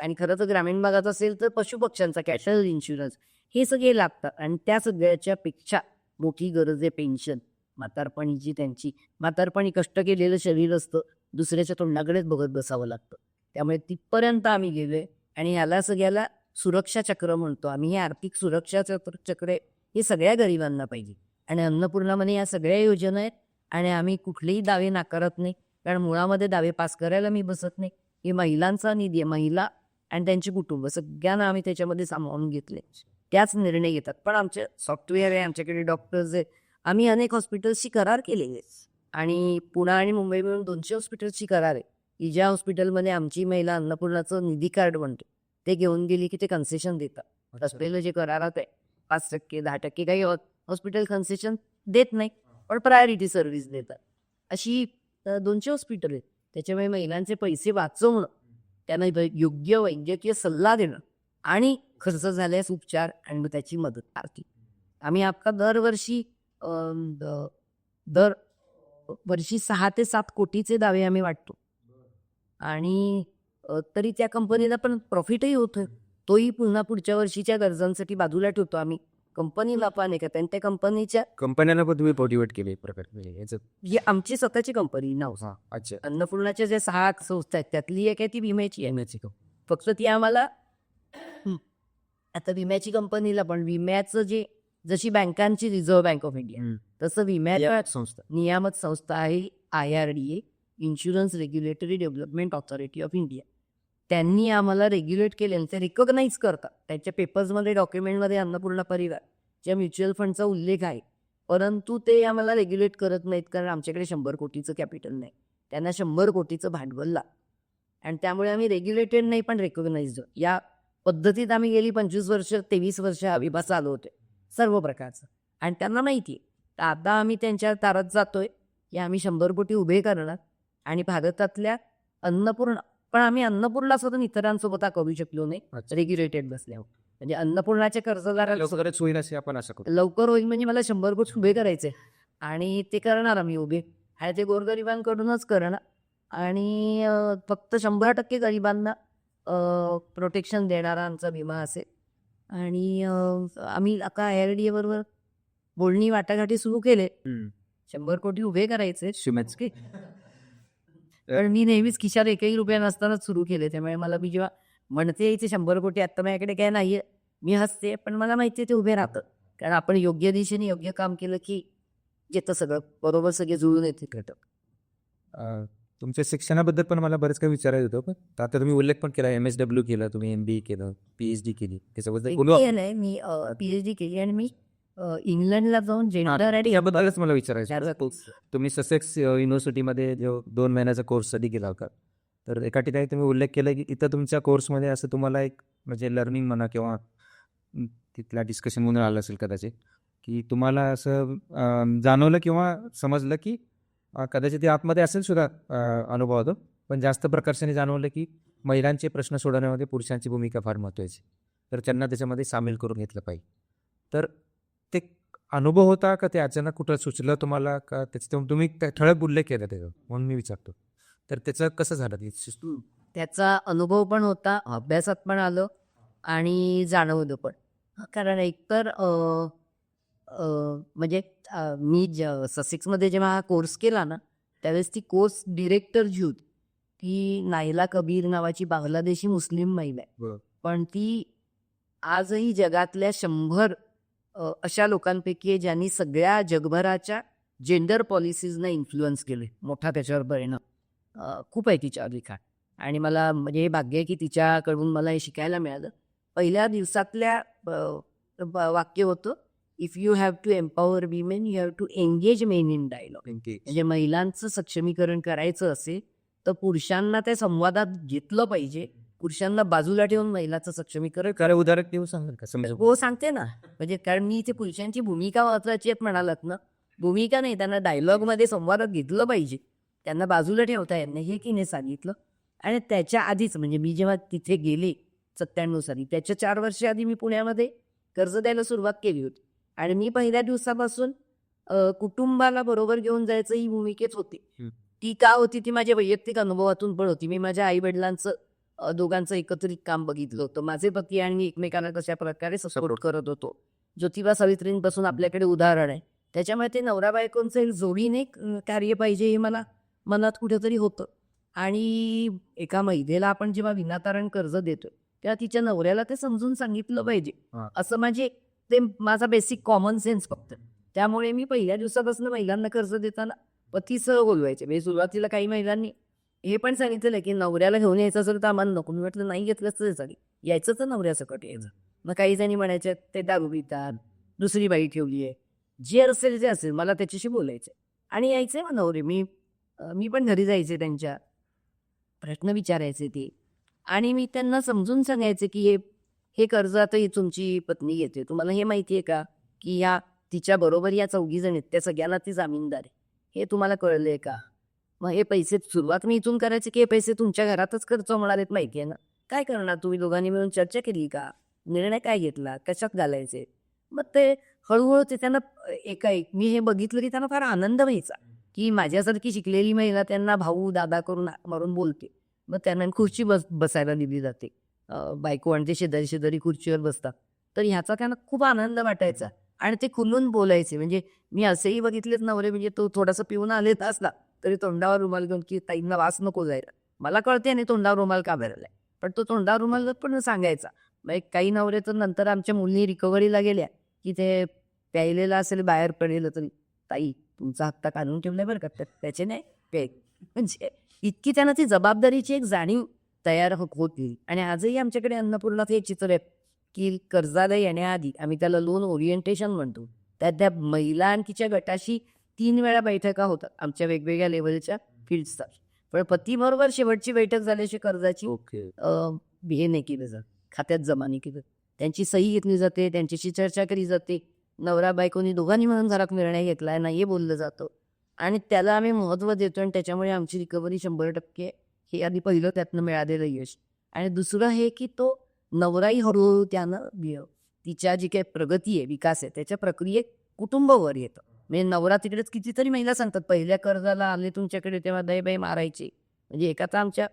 आणि खरं तर ग्रामीण भागात असेल तर पशुपक्ष्यांचा कॅटल इन्शुरन्स हे सगळे लागतात. आणि त्या सगळ्याच्या पेक्षा मोठी गरज आहे पेन्शन. म्हातारपणी कष्ट केलेलं शरीर असतं, दुसऱ्याच्या तोंडाकडेच बघत बसावं लागतं. त्यामुळे तिथपर्यंत आम्ही गेलोय. आणि ह्याला सगळ्याला सुरक्षा चक्र म्हणतो आम्ही. हे आर्थिक सुरक्षा चक्र आहे, हे सगळ्या गरिबांना पाहिजे. आणि अन्नपूर्णामध्ये या सगळ्या योजना आहेत. आणि आम्ही कुठलेही दावे नाकारत नाही, कारण मुळामध्ये दावे पास करायला मी बसत नाही. ही महिलांचा निधी आहे. महिला आणि त्यांची कुटुंब सगळ्यांना आम्ही त्याच्यामध्ये सामावून घेतले. त्याच निर्णय घेतात. पण आमचे सॉफ्टवेअर आहे, आमच्याकडे डॉक्टर्स आहे. आम्ही अनेक हॉस्पिटल्सशी करार केलेले आणि पुणे आणि मुंबई मिळून 200 हॉस्पिटल्सची करार आहे, की ज्या हॉस्पिटलमध्ये आमची महिला अन्नपूर्णाचं निधी कार्ड बनते ते घेऊन गेली की ते कन्सेशन देतात. असलेलं जे करारात आहे 5%, 10% काही हॉस्पिटल कन्सेशन देत नाही, पण प्रायोरिटी सर्व्हिस देतात. अशी 200 हॉस्पिटल आहेत. त्याच्यामुळे महिलांचे पैसे वाचवणं, त्यांना योग्य वैद्यकीय सल्ला देणं आणि खर्च झाल्यास उपचार आणि मग त्याची मदत आर्थिक. आम्ही दरवर्षी 6 ते 7 कोटीचे दावे आम्ही वाटतो. आणि तरी त्या कंपनीला पण प्रॉफिटही होतं. तोही पुन्हा पुढच्या वर्षीच्या गरजांसाठी बाजूला ठेवतो आम्ही. कंपनीला पण का त्या कंपनीच्या कंपन्यांना पण तुम्ही मोटिवेट केले एक प्रकारे याचं. ही आमची स्वतःची कंपनी नाव. अच्छा. अन्नपूर्णाच्या ज्या 6 संस्था आहेत त्यातली एक आहे ती विम्याची आहे. फक्त ती आम्हाला आता विम्याची कंपनीला पण विम्याचं जे जशी बँकांची रिझर्व्ह बँक ऑफ इंडिया तसं विम्याच्या संस्था नियामक संस्था आहे IRDA, insurance regulatory development authority of India. त्यांनी आम्हाला रेग्युलेट केले आणि ते रिकॉग्नाइज करतात. त्यांच्या पेपर्समध्ये डॉक्युमेंटमध्ये अन्नपूर्णा परिवार ज्या म्युच्युअल फंडचा उल्लेख आहे, परंतु ते आम्हाला रेग्युलेट करत नाहीत कारण आमच्याकडे 100 कोटीचं कॅपिटल नाही. त्यांना 100 कोटीचं भांडवल लागतं. आणि त्यामुळे आम्ही रेग्युलेटेड नाही पण रेकॉग्नाइज्ड या पद्धतीत आम्ही गेली 25 वर्ष 23 वर्ष विमा चालू होते सर्व प्रकारचं. आणि त्यांना माहिती आहे. तर आता आम्ही त्यांच्या दारात जातोय की आम्ही 100 कोटी उभे करणार आणि भारतातल्या अन्नपूर्णा पण आम्ही अन्नपूर्णा सोडून इतरांसोबत करू शकलो नाही रेग्युलेटेड बसल्यावर. म्हणजे अन्नपूर्णाच्या कर्जदाराला लवकरच होईल असे आपण आशा करू. लवकर होईल म्हणजे मला 100 कोटी उभे करायचे आणि ते करणार आम्ही उभे. आणि ते गोरगरिबांकडूनच करणार आणि फक्त 100% गरिबांना प्रोटेक्शन देणारा आमचा विमा असेल. आणि आम्ही आता IRDA बरोबर बोलणी वाटाघाटी सुरू केले. 100 कोटी उभे करायचे पण मी नेहमीच खिशात एकही रुपया नसतानाच सुरू केले. त्यामुळे मी जेव्हा म्हणते इथे 100 कोटी आता माझ्याकडे काय नाहीये मी हसते, पण मला माहिती आहे ते उभे राहतं. कारण आपण योग्य दिशेने योग्य काम केलं की येतं सगळं बरोबर, सगळे जुळून येते घटक. तुमच्या शिक्षणाबद्दल पण मला बरेच काही विचारायचं होतं. पण आता तुम्ही उल्लेख पण केला MSW केलं, तुम्ही MBA केलं, PhD केली, त्याच्याबद्दल नाही मी PhD केली आणि मी इंग्लंडला जाऊन याबद्दलच मला विचारायचं. तुम्ही ससेक्स युनिव्हर्सिटीमध्ये जो 2 महिन्याचा कोर्ससाठी गेला होता, तर एका ठिकाणी तुम्ही उल्लेख केला की इथं तुमच्या कोर्समध्ये असं तुम्हाला एक म्हणजे लर्निंग म्हणा किंवा तिथल्या डिस्कशन म्हणून आलं असेल कदाचित, की तुम्हाला असं जाणवलं किंवा समजलं की कदाचित ते आतमध्ये असेल सुद्धा अनुभव होतो, पण जास्त प्रकर्षाने जाणवलं की महिलांचे प्रश्न सोडवण्यामध्ये पुरुषांची भूमिका फार महत्त्वाची, तर त्यांना त्याच्यामध्ये सामील करून घेतलं पाहिजे. तर ते अनुभव होता का ते अचानक कुठं सुचलं तुम्हाला का त्याचं तुम्ही ठळक उल्लेख केला त्याचा म्हणून मी विचारतो. तर त्याचं कसं झालं ते? त्याचा अनुभव पण होता, अभ्यासात पण आलं आणि जाणवलं पण. कारण एकतर म्हणजे मी ससेक्समध्ये जेव्हा हा कोर्स केला ना, त्यावेळेस ती कोर्स डिरेक्टर जी होती, ती नायला कबीर नावाची बांगलादेशी मुस्लिम महिला आहे. बरोबर. पण ती आजही जगातल्या 100 अशा लोकांपैकी आहे ज्यांनी सगळ्या जगभराच्या जेंडर पॉलिसीजना इन्फ्लुअन्स केले. मोठा त्याच्यावर परिणाम खूप आहे तिच्यावर लिखाण. आणि मला म्हणजे हे भाग्य आहे की तिच्याकडून मला हे शिकायला मिळालं. पहिल्या दिवसातल्या वाक्य होतं, if you have to empower women you have to engage men in dialogue. म्हणजे महिलांचं सक्षमीकरण करायचं असेल तर पुरुषांना त्या संवादात घेतलं पाहिजे. पुरुषांना बाजूला ठेवून महिलाचं सक्षमीकरण काय उदाहरण देऊ सांगाल का समजा? हो सांगते ना. म्हणजे कारण मी इथे पुरुषांची भूमिका महत्वाची आहेत म्हणालात ना, भूमिका नाही, त्यांना डायलॉगमध्ये संवादात घेतलं पाहिजे, त्यांना बाजूला ठेवता येत नाही, हे की नाही सांगितलं. आणि त्याच्या आधीच म्हणजे मी जेव्हा तिथे गेले 97 साली, त्याच्या 4 वर्ष आधी मी पुण्यामध्ये कर्ज द्यायला सुरुवात केली होती. आणि मी पहिल्या दिवसापासून कुटुंबाला बरोबर घेऊन जायचं ही भूमिकेत होती. ती का होती ती माझ्या वैयक्तिक अनुभवातून पण होती. मी माझ्या आई वडिलांचं दोघांचं एकत्रित काम बघितलं होतं. माझे पती आणि मी एकमेकांना कशा प्रकारे सपोर्ट करत होतो. ज्योतिबा सावित्रींपासून आपल्याकडे उदाहरण आहे. त्याच्यामुळे ते नवरा बायकोंचं एक जोडीने कार्य पाहिजे हे मला मनात कुठेतरी होतं. आणि एका महिलेला आपण जेव्हा विनातारण कर्ज देतोय तेव्हा तिच्या नवऱ्याला ते समजून सांगितलं पाहिजे, असं ते माझा बेसिक कॉमन सेन्स फक्त. त्यामुळे मी पहिल्या दिवसापासून महिलांना कर्ज देताना पतीसह बोलवायचे. म्हणजे सुरुवातीला काही महिलांनी हे पण सांगितलेलं की नवऱ्याला घेऊन यायचं असेल तर आम्हाला नको. मी म्हटलं नाही घेतलं तरी चालेल, यायचं तर नवऱ्यासकट यायचं. मग काही जणी म्हणायचे ते दारू पितात, दुसरी बाई ठेवली आहे, जे असेल ते असेल, मला त्याच्याशी बोलायचं आणि यायचे मग नवरे. मी पण घरी जायचे, त्यांच्या प्रश्न विचारायचे ते. आणि मी त्यांना समजून सांगायचे की हे कर्ज आता ही तुमची पत्नी घेते, तुम्हाला हे माहिती आहे का की या तिच्या बरोबर या 4 जण आहेत, त्या सगळ्यांना ती जामीनदार आहे, हे तुम्हाला कळलंय का? मग हे पैसे सुरुवात मी इथून करायचे की हे पैसे तुमच्या घरातच खर्च होणार आहेत, माहिती आहे ना? काय करणार तुम्ही दोघांनी मिळून चर्चा केली का? निर्णय काय घेतला? कशात घालायचे? मग ते हळूहळू ते त्यांना मी हे बघितलं की त्यांना फार आनंद व्हायचा की माझ्यासारखी शिकलेली महिला त्यांना भाऊ दादा करून मारून बोलते. मग त्यांना खुर्ची बसायला दिली जाते. बायको आणि ते शेजारी शेजारी खुर्चीवर बसतात. तर ह्याचा त्यांना खूप आनंद वाटायचा आणि ते खुलून बोलायचे. म्हणजे मी असेही बघितलेत नवरे, म्हणजे तो थोडासा पिऊन आलेत असला तरी तोंडावर रुमाल घेऊन की ताईंना वास नको जायला. मला कळते आणि तोंडावर रुमाल का भरलाय, पण तो तोंडावर रुमाल पण सांगायचा. मग काही नवरे तर नंतर आमच्या मुली रिकव्हरीला गेल्या की ते प्यायलेला असेल बाहेर पडेल तरी, ताई तुमचा हप्ता काढून ठेवलाय बरं का, त्याचे नाही पे. म्हणजे इतकी त्यांना ती जबाबदारीची एक जाणीव तयार होती. आणि आजही आमच्याकडे अन्नपूर्णात हे चित्र आहे की कर्जाला येण्याआधी आम्ही त्याला लोन ओरिएंटेशन म्हणतो, त्यात त्या महिला आणि तिच्या गटाशी 3 वेळा बैठका होतात आमच्या वेगवेगळ्या लेवलच्या फील्ड्सचा. पण पतीबरोबर शेवटची बैठक झाल्याशी कर्जाची हे नाही केलं जात, खात्यात जमा नाही केलं. त्यांची सही घेतली जाते, त्यांच्याशी चर्चा केली जाते. नवरा बायकोनी दोघांनी म्हणून घरात निर्णय घेतलाय ना हे बोललं जातं आणि त्याला आम्ही महत्त्व देतो. आणि त्याच्यामुळे आमची रिकव्हरी 100% हे आधी पहिलं त्यातनं मिळालेलं यश. आणि दुसरं हे की तो नवराही हळूहळू त्यानं तिच्या जी काही प्रगती आहे, विकास आहे, त्याच्या प्रक्रियेत कुटुंबावर येतं. म्हणजे नवरा तिकडेच कितीतरी महिला सांगतात पहिल्या कर्जाला आले तुमच्याकडे तेव्हा दहीबाई मारायचे. म्हणजे एका तर आमच्या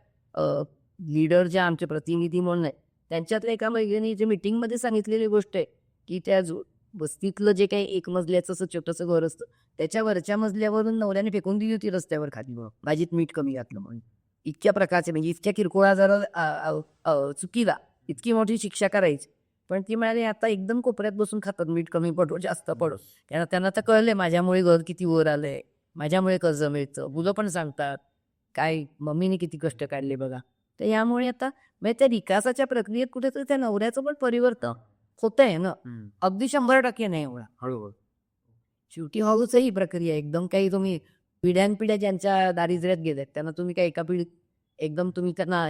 लीडर ज्या आमचे प्रतिनिधी म्हणून आहे त्यांच्यातल्या एका महिलेने जे मीटिंगमध्ये सांगितलेली गोष्ट आहे की त्या वस्तीतलं जे काही 1 मजल्याचं असं छोटंसं घर असतं त्याच्या वरच्या मजल्यावरून नवऱ्याने फेकून दिली होती रस्त्यावर खाली, भाजीत मीठ कमी घातलं म्हणून. इतक्या प्रकारचे म्हणजे इतक्या किरकोळा जरा चुकीला इतकी मोठी शिक्षा करायची. पण ती म्हणाली आता एकदम कोपऱ्यात बसून खातात, मीठ कमी पडो जास्त पडो. त्यांना तर कळलंय माझ्यामुळे घर किती वर आलंय, माझ्यामुळे कर्ज मिळतं. मुलं पण सांगतात काय मम्मीने किती कष्ट काढले बघा. तर यामुळे आता म्हणजे त्या विकासाच्या प्रक्रियेत कुठेतरी त्या नवऱ्याचं पण परिवर्तन होतंय ना. अगदी 100% नाही एवढा, हळूहळू. शेवटी हळूच ही प्रक्रिया. एकदम काही तुम्ही पिढ्यानपिढ्या ज्यांच्या दारिद्र्यात गेल्यात त्यांना तुम्ही काही एका पिढीत एकदम तुम्ही त्यांना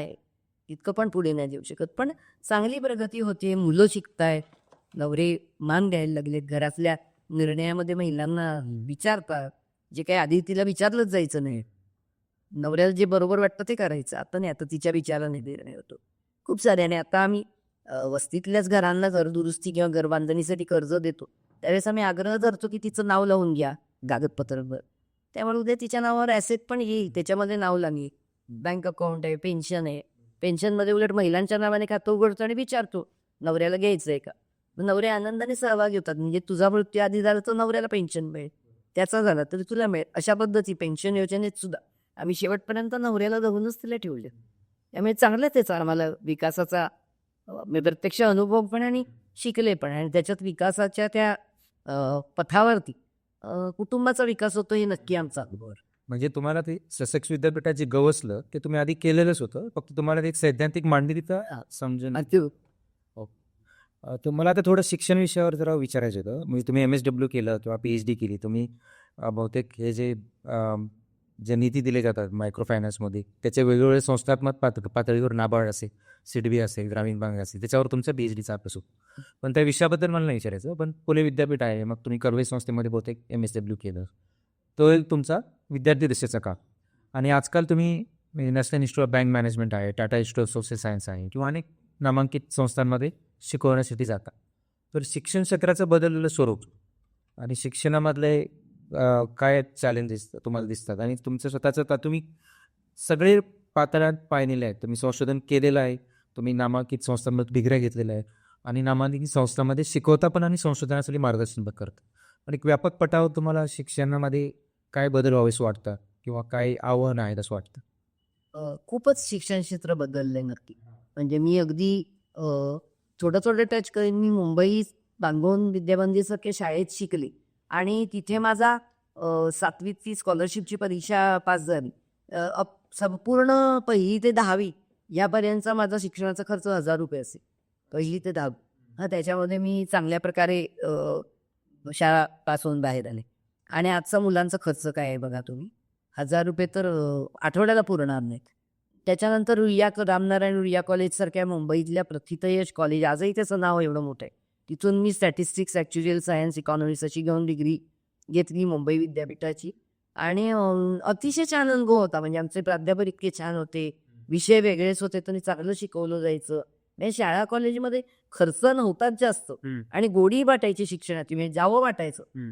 इतकं पण पुढे नाही देऊ शकत. पण चांगली प्रगती होते, मुलं शिकतायत, नवरे मान द्यायला लागलेत, घरातल्या निर्णयामध्ये महिलांना विचारतात, जे काही आधी तिला विचारलंच जायचं नाही. नवऱ्याला जे बरोबर वाटतं ते करायचं. आता नाही, आता तिच्या विचाराने निर्णय होतो खूप साऱ्याने. आता आम्ही वस्तीतल्याच घरांना घर दुरुस्ती किंवा घर बांधणीसाठी कर्ज देतो त्यावेळेस आम्ही आग्रह धरतो की तिचं नाव लावून घ्या कागदपत्रांवर. त्यामुळे उद्या तिच्या नावावर ॲसेट पण येईल, त्याच्यामध्ये नाव लागेल. बँक अकाउंट आहे, पेन्शन आहे. पेन्शनमध्ये उलट महिलांच्या नावाने खातं उघडतो आणि विचारतो नवऱ्याला घ्यायचं आहे का. मग नवरे आनंदाने सहभागी होतात. म्हणजे तुझा मृत्यू आधी झाला तर नवऱ्याला पेन्शन मिळेल, त्याचा झाला तरी तुला मिळेल. अशा पद्धती पेन्शन योजनेत सुद्धा आम्ही शेवटपर्यंत नवऱ्याला धरूनच तिला ठेवले. त्यामुळे चांगलंच आहे आम्हाला विकासाचा मी प्रत्यक्ष अनुभव पण आणि शिकले पण आणि त्याच्यात विकासाच्या त्या पथावरती कुटुंबाचा विकास होतो हे नक्की आमचा अनुभव आहे. म्हणजे तुम्हाला ते ससेक्स विद्यापीठात जे गवसलं ते तुम्ही आधी केलेलंच होतं, फक्त तुम्हाला ते एक सैद्धांतिक मांडणी तिथं समजून. तुम्हाला आता थोडं शिक्षण विषयावर जरा विचारायचं होतं. म्हणजे तुम्ही MSW केलं किंवा PhD केली, तुम्ही बहुतेक हे जे नीती दिले जातात मायक्रो फायनान्समध्ये त्याचे वेगवेगळे संस्थात्मक पातळीवर नाबार्ड असेल, सिडबी असेल, ग्रामीण बँक असेल, त्याच्यावर तुमचा PhDचा अभ्यास होतो. पण त्या विषयाबद्दल मला नाही विचारायचं. पण पुणे विद्यापीठ आहे, मग तुम्ही कर्वे संस्थेमध्ये बहुतेक MSW केलं, तो एक तुमचा विद्यार्थी दशेचा काळ. आणि आजकाल तुम्ही national institute of bank management आहे, Tata institute of social science आहे किंवा अनेक नामांकित संस्थांमध्ये शिकवण्यासाठी जाता. तर शिक्षण क्षेत्राचं बदललेलं स्वरूप आणि शिक्षणामधले काय चॅलेंजेस तुम्हाला दिसतात आणि तुमचं स्वतःचं आता तुम्ही सगळे पातळ्यात पाहिलेले आहेत. तुम्ही संशोधन केलेलं आहे, तुम्ही नामांकित संस्थांमध्ये डिग्र्या घेतलेल्या आहेत आणि नामांकित संस्थांमध्ये शिकवता पण आणि संशोधनासाठी मार्गदर्शन पण करता. पण एक व्यापक पटावर तुम्हाला शिक्षणामध्ये काय बदल व्हावेसं वाटतं किंवा काय आव्हानं आहेत असं वाटतं? खूपच शिक्षण क्षेत्र बदललंय नक्की. म्हणजे मी अगदी थोडं टच करीन. मी मुंबई बांगोन विद्यामंदिरसारख्या शाळेत शिकले आणि तिथे माझा 7वीची स्कॉलरशिपची परीक्षा पास झाली. संपूर्ण 1ली ते 10वी यापर्यंतचा माझा शिक्षणाचा खर्च 1000 रुपये असेल. 1ली ते 10वी त्याच्यामध्ये मी चांगल्या प्रकारे शाळा पास होऊन बाहेर आले. आणि आजचा मुलांचा खर्च काय आहे बघा तुम्ही. 1000 रुपये तर आठवड्याला पुरणार नाहीत. त्याच्यानंतर रामनारायण रुईया कॉलेजसारख्या मुंबईतल्या प्रथितयश कॉलेज, आजही त्याचं नाव एवढं मोठं आहे. तिथून मी स्टॅटिस्टिक्स, ॲक्च्युरियल सायन्स, इकॉनॉमिक्स अशी घेऊन डिग्री घेतली मुंबई विद्यापीठाची. आणि अतिशय छान अनुभव होता. म्हणजे आमचे प्राध्यापक इतके छान होते, विषय वेगळेच होते, तरी चांगलं शिकवलं जायचं. म्हणजे शाळा कॉलेजमध्ये खर्च नव्हताच जास्त आणि गोडी वाटायची शिक्षणाची, म्हणजे जावं वाटायचं.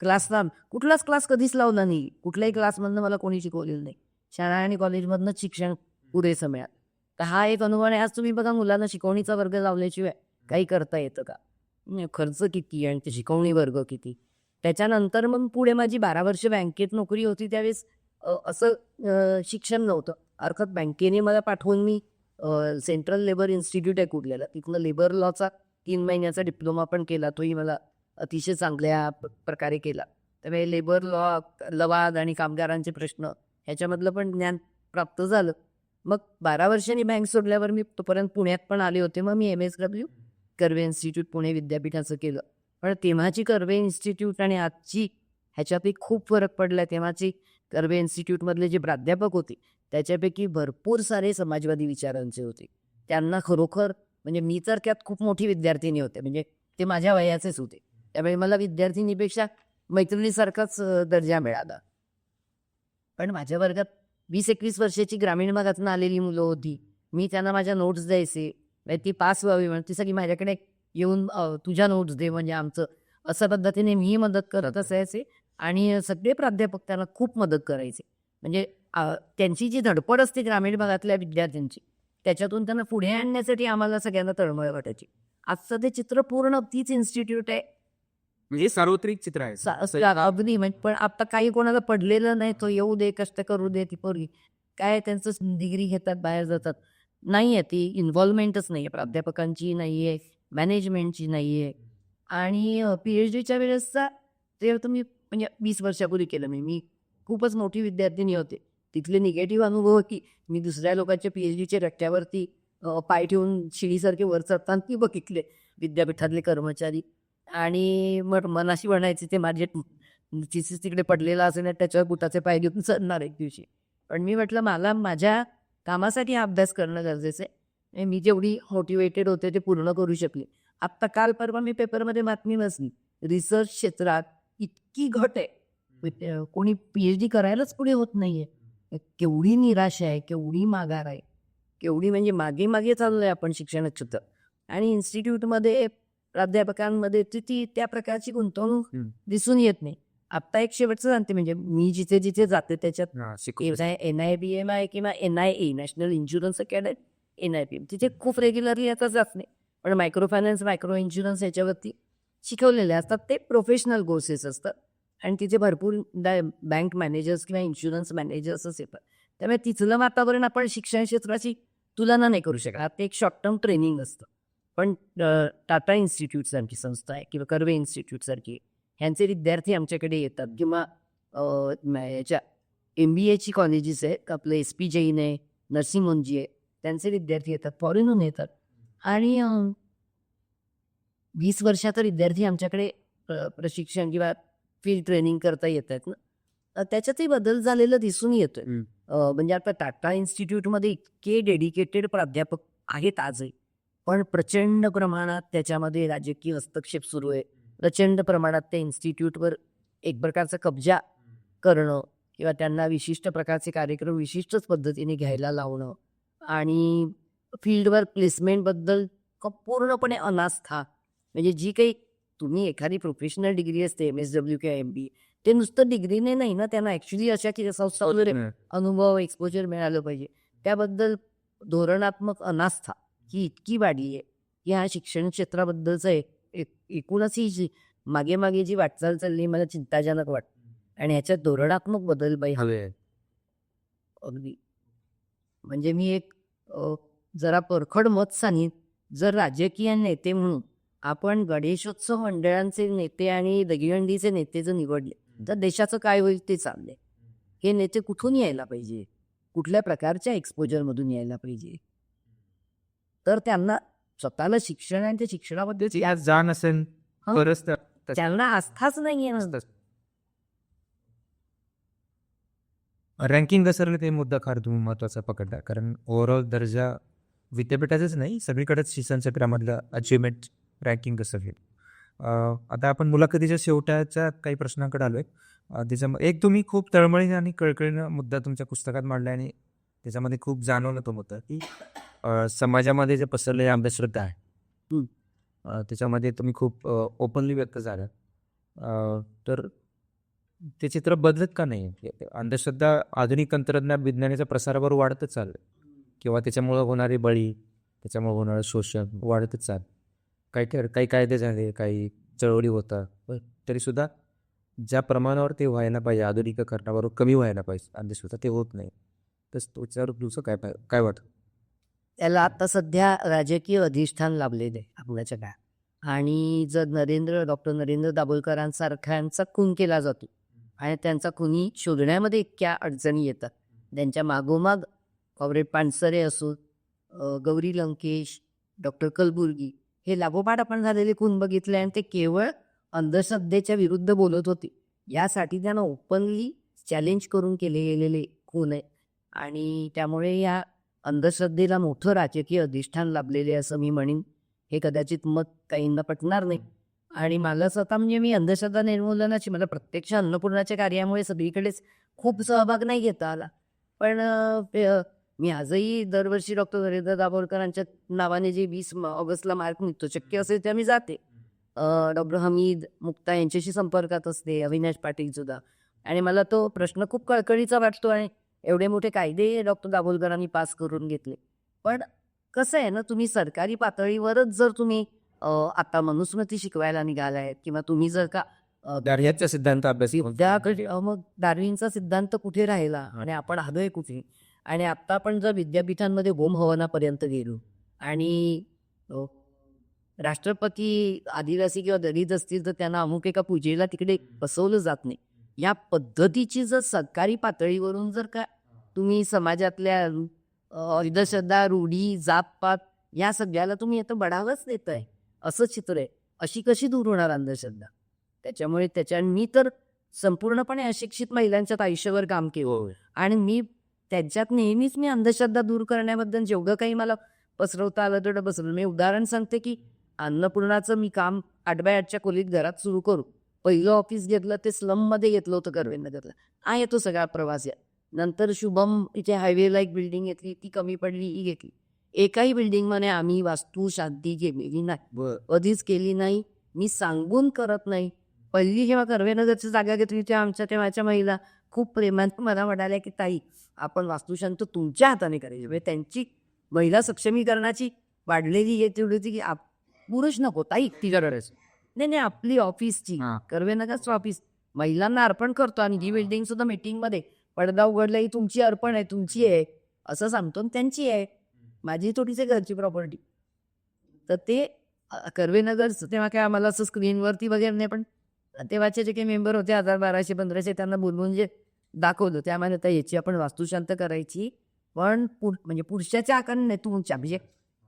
क्लासला कुठलाच क्लास कधीच लावला नाही, कुठल्याही क्लासमधनं मला कोणी शिकवलेलं नाही. शाळा आणि कॉलेजमधनंच शिक्षण पुरेसं मिळालं. तर हा एक अनुभव आहे. आज तुम्ही बघा मुलांना शिकवणीचा वर्ग लावल्याशिवाय काही करता येतं का. खर्च किती आणि ते शिकवणी वर्ग किती. त्याच्यानंतर मग पुढे माझी 12 वर्ष बँकेत नोकरी होती. त्यावेळेस असं शिक्षण नव्हतं. अर्थात बँकेने मला पाठवून मी सेंट्रल लेबर इन्स्टिट्यूट आहे कुठल्याला, तिथलं लेबर लॉचा 3 महिन्याचा डिप्लोमा पण केला. तोही मला अतिशय चांगल्या प्रकारे केला. त्यामुळे लेबर लॉ, लवाद आणि कामगारांचे प्रश्न ह्याच्यामधलं पण ज्ञान प्राप्त झालं. मग 12 वर्षांनी बँक सोडल्यावर मी तोपर्यंत पुण्यात पण आले होते. मग मी MSW कर्वे इन्स्टिट्यूट पुणे विद्यापीठाचं केलं. पण तेव्हाची कर्वे इन्स्टिट्यूट आणि आजची ह्याच्यापैकी खूप फरक पडला. तेव्हाची कर्वे इन्स्टिट्यूटमधले जे प्राध्यापक होते त्याच्यापैकी भरपूर सारे समाजवादी विचारांचे होते. त्यांना खरोखर म्हणजे मी तर त्यात खूप मोठी विद्यार्थिनी होते, म्हणजे ते माझ्या वयाचेच होते. त्यामुळे मला विद्यार्थिनीपेक्षा मैत्रिणीसारखाच दर्जा मिळाला. पण माझ्या वर्गात 20-21 वर्षाची ग्रामीण भागातून आलेली मुलं होती. मी त्यांना माझ्या नोट्स द्यायचे, ती पास व्हावी म्हणून ती सगळी माझ्याकडे येऊन तुझ्या नोट्स दे, म्हणजे आमचं अशा पद्धतीने मी मदत करत असायचे. आणि सगळे प्राध्यापक त्यांना खूप मदत करायचे. म्हणजे त्यांची जी धडपड असते ग्रामीण भागातल्या विद्यार्थ्यांची, त्याच्यातून त्यांना पुढे आणण्यासाठी आम्हाला सगळ्यांना तळमळ वाटायची. आजचं ते चित्र पूर्ण तीच इन्स्टिट्यूट आहे. म्हणजे सार्वत्रिक चित्र आहे. अगदी म्हणजे पण आता काही कोणाला पडलेलं नाही, तो येऊ दे, कष्ट करू दे, ती पोरगी काय त्यांचं डिग्री घेतात, बाहेर जातात. नाही आहे ती इन्व्हॉल्वमेंटच नाही आहे, प्राध्यापकांची नाही आहे, मॅनेजमेंटची नाही आहे. आणि PhDच्या वेळेसचा ते तुम्ही म्हणजे 20 वर्षापूर्वी केलं मी खूपच मोठी विद्यार्थिनी होते. तिथले निगेटिव्ह अनुभव की मी दुसऱ्या लोकांच्या PhDच्या रट्ट्यावरती पाय ठेवून शिडीसारखे वर चढताना ती बघितले विद्यापीठातले कर्मचारी. आणि मग मनाशी म्हणायचे ते माझे थिसीस तिकडे पडलेला असेल आणि त्याच्यावर बुटाचे पाय घेऊन चढणार एक दिवशी. पण मी म्हटलं मला माझ्या कामासाठी हा अभ्यास करणं गरजेचं आहे. मी जेवढी मोटिवेटेड होते ते पूर्ण करू शकले. आत्ता काल परवा मी पेपरमध्ये बातमी वाचली, रिसर्च क्षेत्रात इतकी घट आहे, कोणी PhD करायलाच पुढे होत नाहीये. केवढी निराशा आहे, केवढी माघार आहे, केवढी म्हणजे मागे मागे चाललोय आपण शिक्षण क्षेत्र. आणि इन्स्टिट्यूटमध्ये प्राध्यापकांमध्ये ती त्या प्रकारची गुंतवणूक दिसून येत नाही. आत्ता एक शेवटचं सांगते, म्हणजे मी जिथे जिथे जाते त्याच्यात हा, शिकू. NIBMI किंवा NIA national insurance academy, NIBM तिथे खूप रेग्युलरली आता जात नाही, पण मायक्रो फायनान्स, मायक्रो इन्शुरन्स याच्यावरती शिकवलेले असतात. ते प्रोफेशनल कोर्सेस असतात आणि तिथे भरपूर बँक मॅनेजर्स किंवा इन्शुरन्स मॅनेजर्सच येतात. त्यामुळे तिथलं वातावरण आपण शिक्षण क्षेत्राची तुलना नाही करू शकत. ते एक शॉर्ट टर्म ट्रेनिंग असतं. पण टाटा इन्स्टिट्यूट सारखी संस्था आहे किंवा कर्वे इन्स्टिट्यूट सारखी, ह्यांचे विद्यार्थी आमच्याकडे येतात. किंवा याच्या MBAची कॉलेजेस आहेत, आपलं SP जैन आहे, नर्सिंग होमची आहे, त्यांचे विद्यार्थी येतात, फॉरेनहून येतात. आणि 20 वर्षाचा विद्यार्थी आमच्याकडे प्रशिक्षण किंवा फील्ड ट्रेनिंग करता येत आहेत ना, त्याच्यातही बदल झालेला दिसून येतोय. म्हणजे आता टाटा इन्स्टिट्यूटमध्ये इतके डेडिकेटेड प्राध्यापक आहेत आजही, पण प्रचंड प्रमाणात त्याच्यामध्ये राजकीय हस्तक्षेप सुरू आहे. प्रचंड प्रमाणात त्या इन्स्टिट्यूटवर एक प्रकारचा कब्जा करणं किंवा त्यांना विशिष्ट प्रकारचे कार्यक्रम विशिष्टच पद्धतीने घ्यायला लावणं आणि फील्डवर प्लेसमेंटबद्दल पूर्णपणे अनास्था. म्हणजे जी काही तुम्ही एखादी प्रोफेशनल डिग्री असते, MSW किंवा MBA, ते नुसतं डिग्रीने नाही ना, त्यांना ॲक्च्युली अशा की संस्थांवर अनुभव, एक्सपोजर मिळालं पाहिजे. त्याबद्दल धोरणात्मक अनास्था ही इतकी वाढली आहे की ह्या शिक्षण क्षेत्राबद्दलचं एकूणच ही जी मागे मागे जी वाटचाल चालली मला चिंताजनक वाटतं. आणि ह्याच्यात धोरणात्मक बदल हवे. अगदी म्हणजे मी एक जरा परखड मत सांगेन, जर राजकीय नेते म्हणून आपण गणेशोत्सव मंडळांचे नेते आणि दहीहंडीचे नेते जर निवडले तर देशाचं काय होईल ते चाललंय. हे नेते कुठून यायला पाहिजे, कुठल्या प्रकारच्या एक्सपोजरमधून यायला पाहिजे, तर त्यांना स्वतःला शिक्षण आणि त्या शिक्षणाबद्दल आज जाण असेल हं? तरच त्यांना आस्थाच नाही आहे. रँकिंग घसरलं ते मुद्दा फार तुम्ही महत्त्वाचा पकडला. कारण ओव्हरऑल दर्जा विद्यापीठाचंच नाही, सगळीकडेच शिक्षण क्षेत्रामधलं अचिव्हमेंट रँकिंग घसरली. आता आपण मुलाखतीच्या शेवटाच्या काही प्रश्नांकडे आलोय. त्याच्यामध्ये एक तुम्ही खूप तळमळीने आणि कळकळीनं मुद्दा तुमच्या पुस्तकात मांडला आणि त्याच्यामध्ये खूप जाणवलं तो मुद्दा की समाजामध्ये जे पसरलेली अंधश्रद्धा आहे त्याच्यामध्ये तुम्ही खूप ओपनली व्यक्त झाला. तर ते चित्र बदलत का नाही? अंधश्रद्धा आधुनिक तंत्रज्ञान विज्ञानाच्या प्रसाराबरोबर वाढतच चाललं किंवा त्याच्यामुळं होणारे बळी, त्याच्यामुळे होणारं शोषण वाढतच चाललं. काही कायदे झाले, काही चळवळी होतात, पण तरीसुद्धा ज्या प्रमाणावर ते व्हायला पाहिजे आधुनिकीकरणाबरोबर कमी व्हायला पाहिजे अंधश्रद्धा, ते होत नाही. तर त्याच्यावर तुझं काय वाटतं? त्याला आता सध्या राजकीय अधिष्ठान लाभलेलं आहे आपल्याच्या काळात. आणि जर डॉक्टर नरेंद्र दाभोलकरांसारख्यांचा खून केला जातो आणि त्यांचा खुनी शोधण्यामध्ये इतक्या अडचणी येतात, त्यांच्या मागोमाग कॉम्रेड पानसरे असो, गौरी लंकेश, डॉक्टर कलबुर्गी, हे लागोपाठ आपण झालेले खून बघितले आणि ते केवळ अंधश्रद्धेच्या विरुद्ध बोलत होते. यासाठी त्यांना ओपनली चॅलेंज करून केले गेलेले खून आहे. आणि त्यामुळे या अंधश्रद्धेला मोठं राजकीय अधिष्ठान लाभलेले असं मी म्हणेन. हे कदाचित मत काहींना पटणार नाही. आणि मला स्वतः म्हणजे मी अंधश्रद्धा निर्मूलनाची मला प्रत्यक्ष अन्नपूर्णाच्या कार्यामुळे सगळीकडेच खूप सहभाग नाही घेता आला, पण मी आजही दरवर्षी डॉक्टर नरेंद्र दाभोलकरांच्या नावाने जे 20 ऑगस्टला मार्क निघतो, शक्य असेल त्या मी जाते. डॉक्टर हमीद मुक्ता यांच्याशी संपर्कात असते, अविनाश पाटील सुद्धा. आणि मला तो प्रश्न खूप कळकळीचा वाटतो. आणि एवढे मोठे कायदे डॉक्टर दाभोलकरांनी पास करून घेतले. पण कसं आहे ना, तुम्ही सरकारी पातळीवरच जर तुम्ही आता मनुस्मृती शिकवायला निघालाय किंवा तुम्ही जर का दार्याचा सिद्धांत अभ्यासी त्याकडे मग डार्विनचा सिद्धांत कुठे राहिला आणि आपण आलोय कुठे? आणि आत्ता आपण जर विद्यापीठांमध्ये होम हवनापर्यंत गेलो आणि राष्ट्रपती आदिवासी किंवा दलित असतील तर त्यांना अमुक एका पूजेला तिकडे बसवलं जात नाही, या पद्धतीची जर सरकारी पातळीवरून जर का तुम्ही समाजातल्या अंधश्रद्धा, रूढी, जातपात या सगळ्याला तुम्ही आता बढावाच देताय, असं चित्र आहे. अशी कशी दूर होणार अंधश्रद्धा? त्याच्यामुळे मी तर संपूर्णपणे अशिक्षित महिलांच्यात आयुष्यावर काम केलं आणि मी त्यांच्यात नेहमीच मी अंधश्रद्धा दूर करण्याबद्दल जेवढं काही मला पसरवता आलं तेवढं पसरवलं. मी उदाहरण सांगते की अन्नपूर्णाचं मी काम 8x8च्या खोलीत घरात सुरू करू. पहिलं ऑफिस घेतलं ते स्लममध्ये घेतलं होतं कर्वेनगरला. येतो सगळा प्रवास या. नंतर शुभम इथे हायवेला एक बिल्डिंग घेतली, ती कमी पडली, ही घेतली. एकाही बिल्डिंगमध्ये आम्ही वास्तू शांती केलेली नाही, कधीच केली नाही. मी सांगून करत नाही, पहिली जेव्हा कर्वेनगरची जागा घेतली तेव्हा आमच्या तेव्हाच्या महिला खूप प्रेमाने मला म्हणाल्या की ताई आपण वास्तुशांत तुमच्या हाताने करायची. म्हणजे त्यांची महिला सक्षमीकरणाची वाढलेली हे तेवढी होती की पुरुष नको ताई तिच्या करायचं. नाही नाही, आपली ऑफिसची कर्वेनगरचं ऑफिस महिलांना अर्पण करतो आणि ही बिल्डिंग सुद्धा मीटिंगमध्ये पडदा उघडला ही तुमची अर्पण आहे, तुमची आहे असं सांगतो आणि त्यांची आहे, माझी थोडीशी घरची प्रॉपर्टी. तर ते कर्वेनगरचं तेव्हा काय आम्हाला असं स्क्रीनवरती वगैरे नाही, पण तेव्हाचे जे काही मेंबर होते 1200-1500 त्यांना बोलवून जे दाखवलं त्यामध्ये आता याची आपण वास्तुशांत करायची, पण म्हणजे पुरुषाच्या आकाराने नाही, तुमच्या म्हणजे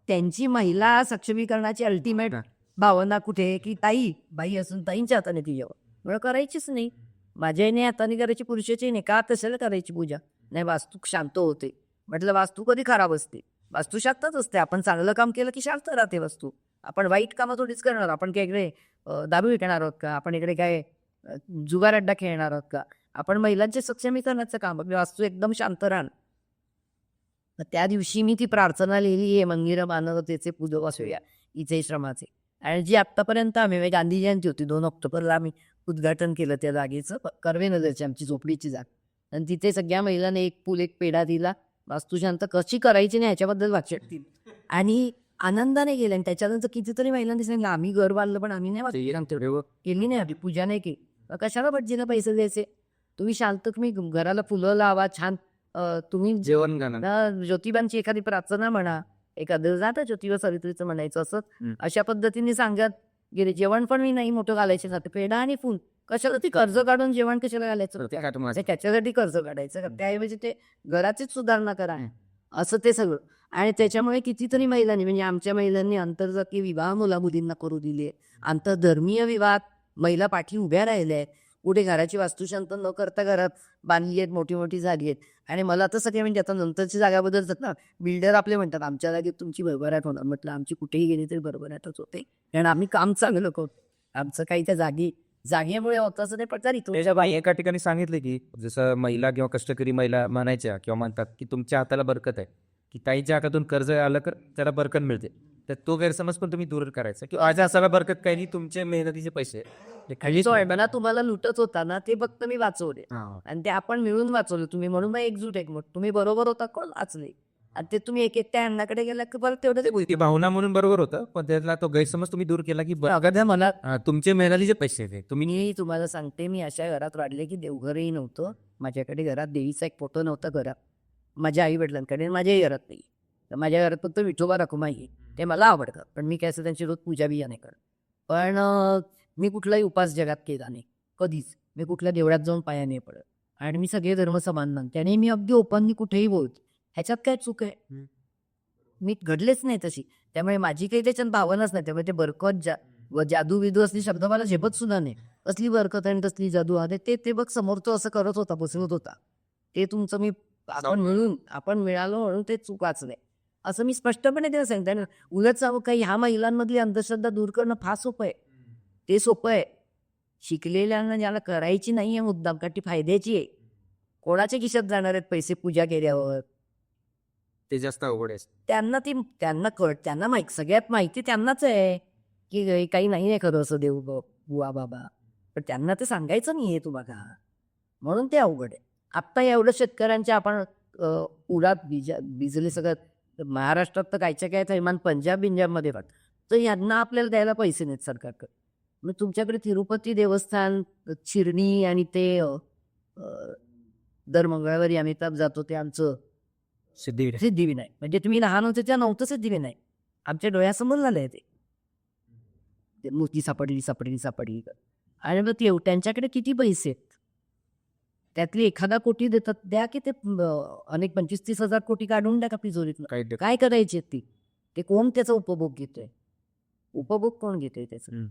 त्यांची महिला सक्षमीकरणाची अल्टिमेट भावना कुठे की ताई बाई असून ताईंच्या हाताने ती जेवण मला करायचीच नाही. माझ्या आईने हाताने करायची, पुरुषाची नाही का तशाला करायची पूजा. नाही वास्तू शांत होते. म्हटलं वास्तू कधी खराब असते, वास्तू शांतच असते. आपण चांगलं काम केलं की शांत राहते वास्तू. आपण वाईट कामं थोडीच करणार. आपण काय इकडे दारू विकणार आहोत का, आपण इकडे काय जुगार अड्डा खेळणार आहोत का. आपण महिलांचे सक्षमीकरणाचं काम, वास्तू एकदम शांत राहणार. त्या दिवशी मी ती प्रार्थना लिहिली आहे, मंदिर मानवतेचे पूजक असूया इथे श्रमाचे. आणि जी आत्तापर्यंत आम्ही गांधी जयंती होती 2 ऑक्टोबरला आम्ही उद्घाटन केलं त्या जागेचं, कर्वेनगरची आमची झोपडीची जागा. आणि तिथे सगळ्या महिलांनी एक फुल एक पेढा दिला. वास्तुशांत कशी करायची नाही ह्याच्याबद्दल वाचन दिलं आणि आनंदाने गेले. आणि त्याच्यानंतर कितीतरी महिलांनी सांगितलं आम्ही घर बांधलं पण आम्ही नाही केली नाही, आधी पूजा नाही केली. कशाला भटजीला पैसे द्यायचे, तुम्ही शांत तुम्ही घराला फुलं लावा छान, तुम्ही जेवण घालणं. ज्योतिबांची एखादी प्रार्थना म्हणा, एखादं जातं ज्योतिबा सावित्रीचं म्हणायचं असं अशा पद्धतीने सांगत गेले. जेवण पण मी नाही मोठं घालायचे जाते, पेढा आणि फुल. कशाला ती कर्ज काढून जेवण कशाला घालायचं, त्याच्यासाठी कर्ज काढायचं, त्याऐवजी ते घराचीच सुधारणा करा असं ते सगळं. आणि त्याच्यामुळे कितीतरी महिलांनी म्हणजे आमच्या महिलांनी आंतरजातीय विवाह मुला मुलींना करू दिले, आंतरधर्मीय विवाहात महिला पाठी उभ्या राहिल्या आहेत. कुठे घराची वास्तुशांत न करता घरात बांधली आहेत, मोठी मोठी झाली आहेत. आणि मला तर सगळे म्हणजे आता नंतरची जागा बदलतात ना, बिल्डर आपले म्हणतात आमच्या जागेत तुमची भरभराट होणार. म्हटलं आमची कुठेही गेली तरी भरभराटच होते, कारण आम्ही काम चांगलं करतो. आमचं काही त्या जागेमुळे होतं असं नाही, पण तरी त्याच्या बाई एका ठिकाणी सांगितलं की जसं महिला किंवा कष्टकरी महिला म्हणायच्या किंवा म्हणतात की तुमच्या हाताला बरकत आहे, की ताईच्या हातातून कर्ज आलं तर त्याला बरकत मिळते. तर तो गैरसमज पण तुम्ही दूर करायचा की आज असाला बरकत काही नाही, तुमचे मेहनतीचे पैसे खाली जो आहे मला तुम्हाला लुटत होता ना ते फक्त मी वाचवले आणि ते आपण मिळून वाचवले. तुम्ही म्हणून मग एकजूट एकमत तुम्ही बरोबर होता कोण वाचले आणि ते तुम्ही एक एकट्या अन्नाकडे गेला की परत तेवढं ते ती भावना म्हणून बरोबर होतं, पण त्यातला तो गैरसमज तुम्ही दूर केला की अगदी मला तुमचे मेहनतीचे पैसे ते तुम्ही. मी तुम्हाला सांगते, मी अशा घरात वाढले की देवघरही नव्हतं माझ्याकडे. घरात देवीचा एक फोटो नव्हता घरात, माझ्या आई वडिलांकडे, माझ्याही घरात नाही. तर माझ्या घरात फक्त विठोबा रखुमाई आहे, ते मला आवडतं, पण मी काय असं त्यांची रोज पूजा बिया नाही करत. पण मी कुठलाही उपास जगात केला नाही कधीच. मी कुठल्या देवळात जाऊन पाया नाही पडत आणि मी सगळे धर्म समान मानते आणि मी अगदी ओपनली कुठेही बोलते. ह्याच्यात काय चूक आहे, मी घडलेच नाही तशी. त्यामुळे माझी काही त्याच्यात भावनाच नाही. त्यामुळे ते बरकत जादू विदू असली शब्द मला झेपत सुद्धा नाही. कसली बरकत आणि कसली जादू आहे ते बघ समोरचं असं करत होता, बसवत होता, ते तुमचं मी आपण मिळालो म्हणून ते चुकाच नाही असं मी स्पष्टपणे त्याला सांगते. उलट काही ह्या महिलांमधली अंधश्रद्धा दूर करणं फार सोपं आहे. ते सोपं आहे. शिकलेल्यांना ज्याला करायची नाही आहे मुद्दाम, कारण ती फायद्याची आहे. कोणाच्या खिशात जाणार आहेत पैसे पूजा केल्यावर, ते जास्त अवघड आहे. त्यांना सगळ्यात माहिती त्यांनाच आहे की काही नाही आहे खरं असं देऊ बुवा बाबा, पण त्यांना ते सांगायचं नाही आहे तुम्हाला, म्हणून ते अवघड आहे. आत्ता एवढं शेतकऱ्यांच्या आपण उरात भिजले सगळं महाराष्ट्रात तर कायच्या काय थैमान पंजाबमध्ये वाटतं, तर यांना आपल्याला द्यायला पैसे नाहीत सरकारकडे. मग तुमच्याकडे तिरुपती देवस्थान, शिर्डी आणि ते दर मंगळवारी अमिताभ जातो ते आमचं सिद्धिविनायक, म्हणजे तुम्ही लहान होते त्या नव्हतं सिद्धिविनायक, आमच्या डोळ्यासमोर झालंय ते मूर्ती सापडली आणि मग त्यांच्याकडे किती पैसे आहेत, त्यातली एखादा कोटी देतात, द्या की ते अनेक 25-30 हजार कोटी काढून द्या का तिजोरीतनं. काय करायचे ते कोण त्याचा उपभोग घेतोय, उपभोग कोण घेतोय त्याचा.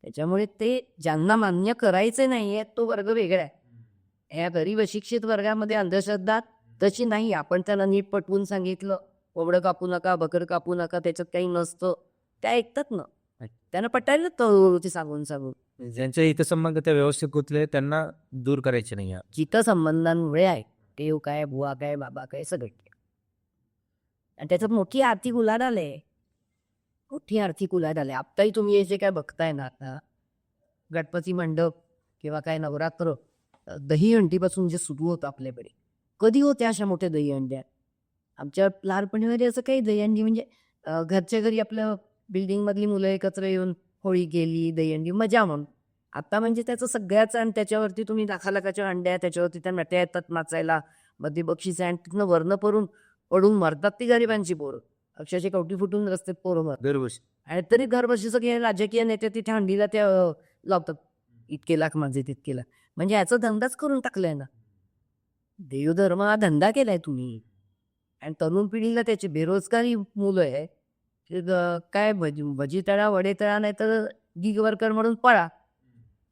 त्याच्यामुळे ते ज्यांना मान्य करायचे नाहीये तो वर्ग वेगळा आहे. या गरीब अशिक्षित वर्गामध्ये अंधश्रद्धा तशी नाही. आपण त्यांना नीट पटवून सांगितलं कोंबडं कापू नका, बकर कापू नका, त्याच्यात काही नसतं, त्या ऐकतात ना. त्यांना पटायला ते सांगून ज्यांच्या हितसंबंध त्या व्यवस्थित गुंतले त्यांना दूर करायचे नाही. जिथं संबंधांमुळे आहे, देव काय, बुवा काय, बाबा काय, सगळे. आणि त्याच्यात मोठी आर्थिक उलाढाल आहे, मोठी आर्थिक उलाढाल आहे. आत्ताही तुम्ही हे जे काय बघताय ना, आता गणपती मंडप किंवा काय नवरात्र दहीहंडीपासून जे सुरू होतं आपल्याकडे. कधी होत्या अशा मोठ्या दहीहंड्या? आमच्या लहानपणी वगैरे असं काही दहीहंडी म्हणजे घरच्या घरी आपलं बिल्डिंगमधली मुलं एकत्र येऊन होळी गेली, दहीहंडी मजा म्हणून. आता म्हणजे त्याचं सगळ्याच आणि त्याच्यावरती तुम्ही लाखा-लाखाच्या हंड्या, त्याच्यावरती त्या नट्या येतात नाचायला, मध्ये बक्षीस आणि तिथनं वरनं पडून मरतात ती गरिबांची पोरं. अक्षरशः कवटी फुटून रस्त्यात पोरं मरतात. दरवर्षी आणि तरी दरवर्षी सगळे राजकीय नेते तिथे हंडीला त्या लावतात. इतके लाख माझे, तितके लाख. म्हणजे याचा धंदाच करून टाकलाय ना. देवधर्म हा धंदा केलाय तुम्ही. आणि तरुण पिढीला त्याची बेरोजगारी मुलं आहे. ते काय भजी तळा, वडे तळा, नाही तर गिग वर्कर म्हणून पळा.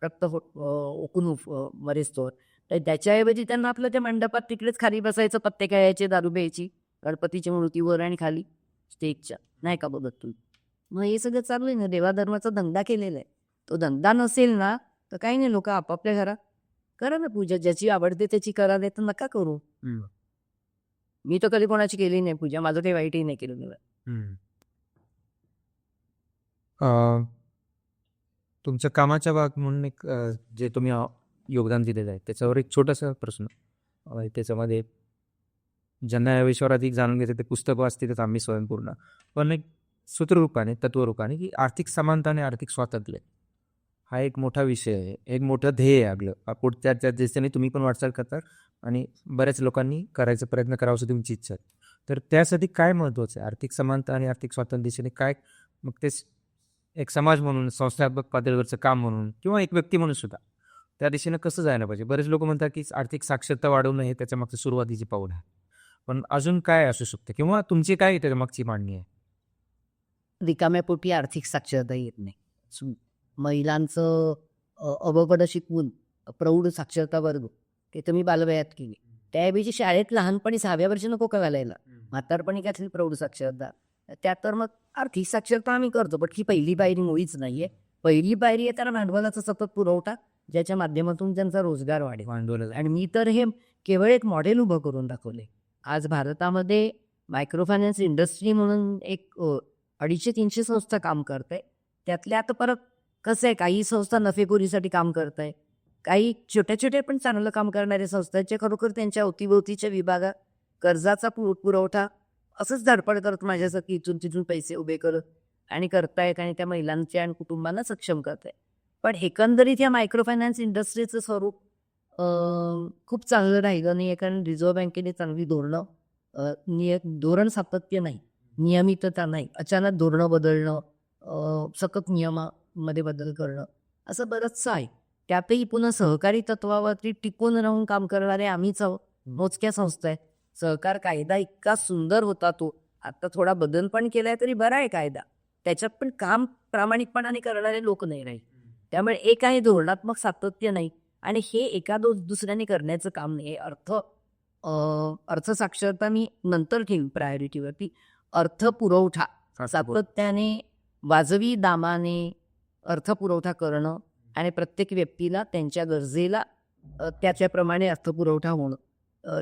ओकून मरेस्तोवर. तर त्याच्याऐवजी त्यांना आपलं त्या मंडपात तिकडेच खाली बसायचं, पत्ते खेळायचे, दारू प्यायची, गणपतीच्या मूर्तीवर आणि खाली स्टेजच्या. नाही का बघत तुम्ही? मग हे सगळं चालू आहे ना, देवाधर्माचा धंदा केलेला आहे. तो धंदा नसेल ना, तर काही नाही, लोक आपापल्या घरात करा ना पूजा. ज्याची आवडते त्याची करा, नाही तर नका करू. मी तर कधी कोणाची केली नाही पूजा. माझं काही वाईटही नाही केलं मी. तुमच्या कामाच्या भाग म्हणून एक जे तुम्ही योगदान दिलेलं आहे त्याच्यावर एक छोटासा प्रश्न. त्याच्यामध्ये ज्यांना या विषयावर अधिक जाणून घ्यायचं ते पुस्तक वाचतील आम्ही स्वयंपूर्ण, पण एक सूत्ररूपाने, तत्वरूपाने, की आर्थिक समानता आणि आर्थिक स्वातंत्र्य हा एक मोठा विषय आहे, एक मोठं ध्येय आहे आपलं. पुढच्या त्या दिशेने तुम्ही पण वाटचाल करता आणि बऱ्याच लोकांनी करायचा प्रयत्न करावा असं तुमची इच्छा आहे. तर त्यासाठी काय महत्त्वाचं आहे? आर्थिक समानता आणि आर्थिक स्वातंत्र्य दिशेने काय, मग ते एक समाज म्हणून, संस्थात्मक पातळीवरचं काम म्हणून किंवा एक व्यक्ती म्हणून सुद्धा त्या दिशेनं कसं जायला पाहिजे? बरेच लोक म्हणतात की आर्थिक साक्षरता वाढवणं हे त्याच्या मागचं सुरुवातीची पाऊल आहे, पण अजून काय असू शकतं किंवा तुमची काय त्याच्या मागची मांडणी आहे? रिकाम्यापोटी आर्थिक साक्षरता येत नाही. महिलांचं अबगड शिकवून प्रौढ साक्षरता वर्ग ते तर मी बालवयात केली. त्याऐवजी शाळेत लहानपणी 6व्या वर्षी नको का घालायला? म्हातारपणी घातली प्रौढ साक्षरता. त्यात तर मग आर्थिक साक्षरता आम्ही करतो, पण ही पहिली पायरी मुळीच नाहीये. पहिली पायरी आहे त्याला भांडवलाचा सतत पुरवठा, ज्याच्या माध्यमातून त्यांचा रोजगार वाढेल. भांडवल आणि मी तर हे केवळ एक मॉडेल उभं करून दाखवले. आज भारतामध्ये मायक्रो फायनान्स इंडस्ट्री म्हणून एक 250-300 संस्था काम करत आहे. त्यातल्या आता परत कसं आहे, काही संस्था नफेखोरीसाठी काम करत आहे, काही छोट्या छोट्या पण चांगलं काम करणाऱ्या संस्थांच्या खरोखर त्यांच्या अवतीभोवतीच्या विभागात कर्जाचा पुरवठा असंच धडपड करत माझ्यासाठी इथून तिथून पैसे उभे करत आणि करतायत आणि त्या महिलांच्या आणि कुटुंबांना सक्षम करतायत. पण एकंदरीत या मायक्रो फायनान्स इंडस्ट्रीचं स्वरूप खूप चांगलं राहिलं नाही आहे, कारण रिझर्व्ह बँकेने चांगली धोरणं धोरण सातत्य नाही, नियमितता नाही, अचानक धोरणं बदलणं, सतत नियमामध्ये बदल करणं, असं बरंचसं आहे. त्यातही पुन्हा सहकारी तत्वावरती टिकून राहून काम करणारे आम्हीच आहोत, मोजक्या संस्था आहेत. सहकार कायदा इतका सुंदर होता, तो आता थोडा बदल पण केलाय तरी बरा आहे कायदा. त्याच्यात पण काम प्रामाणिकपणाने करणारे लोक नाही राहील. त्यामुळे एक आहे धोरणात्मक सातत्य नाही, आणि हे एका दुसऱ्याने करण्याचं काम नाही. अर्थसाक्षरता मी नंतर ठेवीन प्रायोरिटीवरती. अर्थपुरवठा सातत्याने वाजवी दामाने अर्थपुरवठा करणं आणि प्रत्येक व्यक्तीला त्यांच्या गरजेला त्याच्याप्रमाणे अर्थपुरवठा होणं,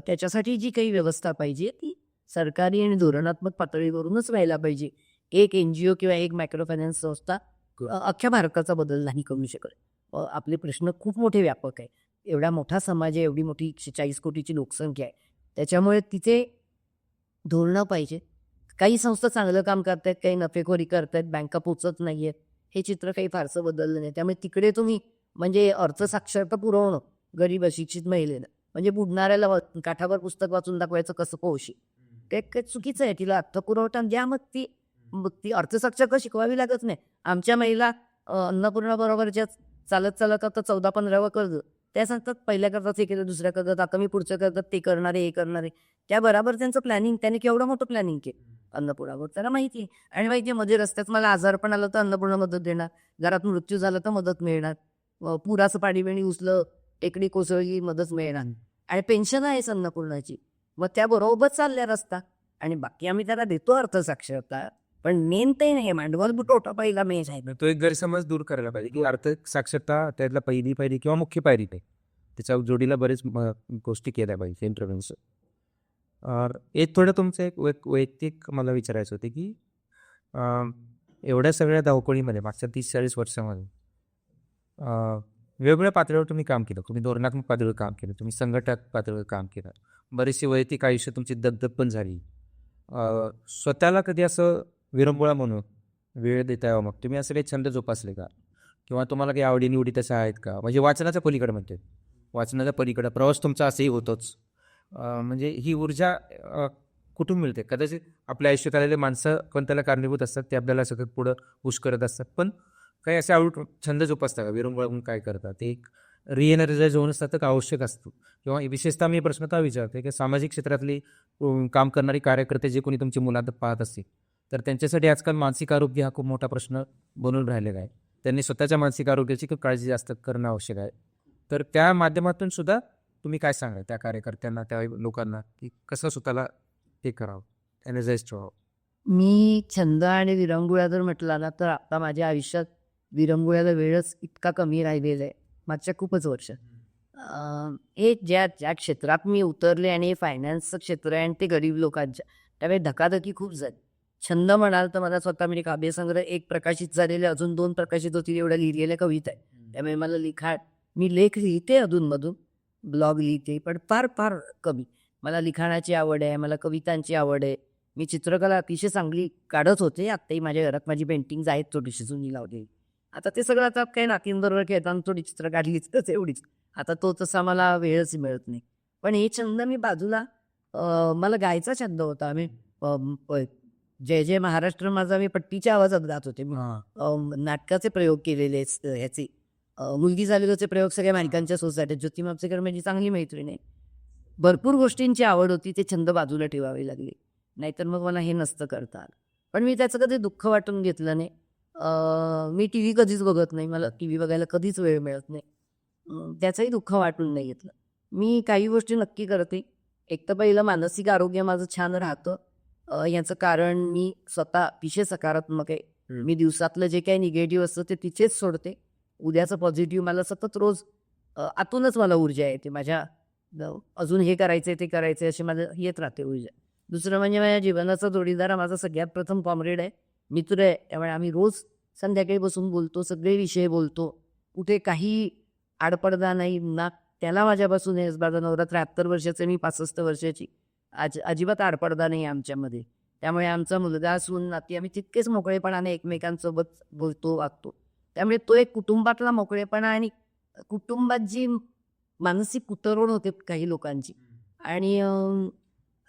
त्याच्यासाठी जी काही व्यवस्था पाहिजे ती सरकारी आणि धोरणात्मक पातळीवरूनच व्हायला पाहिजे. एक NGO किंवा एक मायक्रो फायनान्स संस्था अख्ख्या भारताचा बदल नाही करू शकत. आपले प्रश्न खूप मोठे व्यापक आहे. एवढा मोठा समाज आहे, एवढी मोठी 140 कोटीची लोकसंख्या आहे, त्याच्यामुळे तिथे धोरणं पाहिजे. काही संस्था चांगलं काम करतायत, काही नफेखोरी करतायत, बँका पोचत नाहीयेत, हे चित्र काही फारसं बदललं नाही. त्यामुळे तिकडे तुम्ही म्हणजे अर्थसाक्षरता पुरवणं गरीब अशिक्षित महिलेला, म्हणजे बुडणाऱ्याला काठावर पुस्तक वाचून दाखवायचं कसं पोहशी, ते काही चुकीचं आहे. तिला अर्थपुरवठा द्या, मग ती अर्थसाक्षरता शिकवावी लागत नाही. आमच्या महिला अन्नपूर्णाबरोबरच्या चालत आता 14-15 कर्ज, त्या सांगतात पहिल्या कर्जात हे केलं, दुसऱ्या कर्जात आता मी पुढच्या कर्जात ते करणारे, हे करणारे. त्याबरोबर त्यांचं प्लॅनिंग, त्याने केवढं मोठं प्लॅनिंग केलं अन्नपूर्णावर, त्याला माहिती आहे. आणि माहिती आहे मध्ये रस्त्यात मला आजार पण आलं तर अन्नपूर्णा मदत देणार, घरात मृत्यू झाला तर मदत मिळणार, पुराचं पाणी उचलं, टेकडी कोसळली, मदत मिळणार, आणि पेन्शन आहे अन्नपूर्णाची. मग त्याबरोबर चालल्या रस्ता, आणि बाकी आम्ही त्याला देतो अर्थसाक्षरता, पण मेन ते नाही, भांडवल पुरवठा पहिला मेन आहे. तो एक गैरसमज दूर करायला पाहिजे की आर्थिक साक्षरता त्यातला पहिली पायरी किंवा मुख्य पायरी आहे, त्याच्या जोडीला बरेच गोष्टी केल्या पाहिजे इंटरव्हेन्स. एक थोडं तुमचं एक वैयक्तिक मला विचारायचं होते की एवढ्या सगळ्या धावपळीमध्ये मागच्या 30-40 वर्षामध्ये वेगवेगळ्या पातळीवर तुम्ही काम केलं. तुम्ही धोरणात्मक पातळीवर काम केलं, तुम्ही संघटक पातळीवर काम केलं. बरीचशी वैयक्तिक आयुष्य तुमची दगदग पण झाली. स्वतःला कधी असं विरंगुळा म्हणून वेळ देता यावा, मग तुम्ही असे काही छंद जोपासले का? किंवा तुम्हाला काही आवडी-निवडी तशा आहेत का? म्हणजे वाचनाच्या पलीकडे म्हणते. वाचनाच्या पलीकडे प्रवास तुमचा असंही होतोच. म्हणजे ही ऊर्जा कुठून मिळते? कदाचित आपल्या आयुष्यात आलेले माणसं पण त्याला कारणीभूत असतात. ते आपल्याला सतत पुढं पुश करत असतात. पण काही असे छंद जोपासता का? विरंगुळा म्हणून काय करता? ते एक रिएनर्जाइज होणं सतत आवश्यक असतं. किंवा विशेषतः मी प्रश्न का विचारते की सामाजिक क्षेत्रातली काम करणारी कार्यकर्ते जे कोणी तुमची मुलाखत पाहत असतील, तर त्यांच्यासाठी आजकाल मानसिक आरोग्य हा खूप मोठा प्रश्न बनून राहिलेला आहे. त्यांनी स्वतःच्या मानसिक आरोग्याची खूप काळजी जास्त करणं आवश्यक आहे. तर त्या माध्यमातून सुद्धा तुम्ही काय सांगाल त्या कार्यकर्त्यांना, त्या लोकांना, की कसं स्वतःला हे करावं, एनर्जाइज ठेवावं? मी छंद आणि विरंगुळा जर म्हटला ना, तर आता माझ्या आयुष्यात विरंगुळ्याला वेळच इतका कमी राहिलेला आहे मागच्या खूपच वर्ष. हे ज्या ज्या क्षेत्रात मी उतरले आणि हे फायनान्सचं क्षेत्र आहे आणि ते गरीब लोकांच्या, त्यामुळे धकाधकी खूप झाली. छंद म्हणाल तर मला स्वतः म्हणजे काव्यसंग्रह एक प्रकाशित झालेले, अजून 2 प्रकाशित होतील एवढ्या लिहिलेल्या कविता आहे. त्यामुळे मला मी लेख लिहिते अधूनमधून, ब्लॉग लिहिते, पण फार फार कमी. मला लिखाणाची आवड आहे, मला कवितांची आवड आहे. मी चित्रकला अतिशय चांगली काढत होते. आत्ताही माझ्या घरात माझी पेंटिंग्ज आहेत छोटीशी जुनी लावलेली. आता ते सगळं आता काही नातींबरोबर खेळताना थोडी चित्र काढलीच तर एवढीच. आता तो तसा मला वेळच मिळत नाही. पण हे छंद मी बाजूला मला गायचा छंद होता. मी जय जय महाराष्ट्र माझा मी पट्टीच्या आवाजात गात होते. नाटकाचे प्रयोग केलेले ह्याचे मुलगी झालेलोचे प्रयोग सगळ्या मालिकांच्या सोसायटीत. ज्योती मापसेकर माझी चांगली मैत्रीण आहे. भरपूर गोष्टींची आवड होती. ते छंद बाजूला ठेवावे लागले. नाहीतर मग मला हे नसतं करता आलं. पण मी त्याचं कधी दुःख वाटून घेतलं नाही. मी टी व्ही कधीच बघत नाही. मला टी व्ही बघायला कधीच वेळ मिळत नाही. त्याचंही दुःख वाटून नाही घेतलं. मी काही गोष्टी नक्की करते. एक तर पहिलं मानसिक आरोग्य माझं छान राहतं. याचं कारण मी स्वतः अतिशय सकारात्मक आहे. मी दिवसातलं जे काही निगेटिव्ह असतं ते तिथेच सोडते. उद्याचं पॉझिटिव्ह मला सतत रोज आतूनच मला ऊर्जा येते. माझ्या अजून हे करायचं आहे ते करायचं आहे अशी माझं येत राहते ऊर्जा. दुसरं म्हणजे माझ्या जीवनाचा जोडीदार हा माझा सगळ्यात प्रथम कॉम्रेड आहे, मित्र आहे. त्यामुळे आम्ही रोज संध्याकाळी बसून बोलतो, सगळे विषय बोलतो. कुठे काही आडपडदा नाही ना. त्याला माझ्यापासून आहे, माझा नवरा 73 वर्षाचा, मी 65 वर्षाची. अजिबात आडपडदा नाही आमच्यामध्ये. त्यामुळे आमचा मुलगा सून नाती आम्ही तितकेच मोकळेपणाने एकमेकांसोबत बोलतो वागतो. त्यामुळे तो एक कुटुंबातला मोकळेपणा आणि कुटुंबात जी मानसिक उतरवण होते काही लोकांची आणि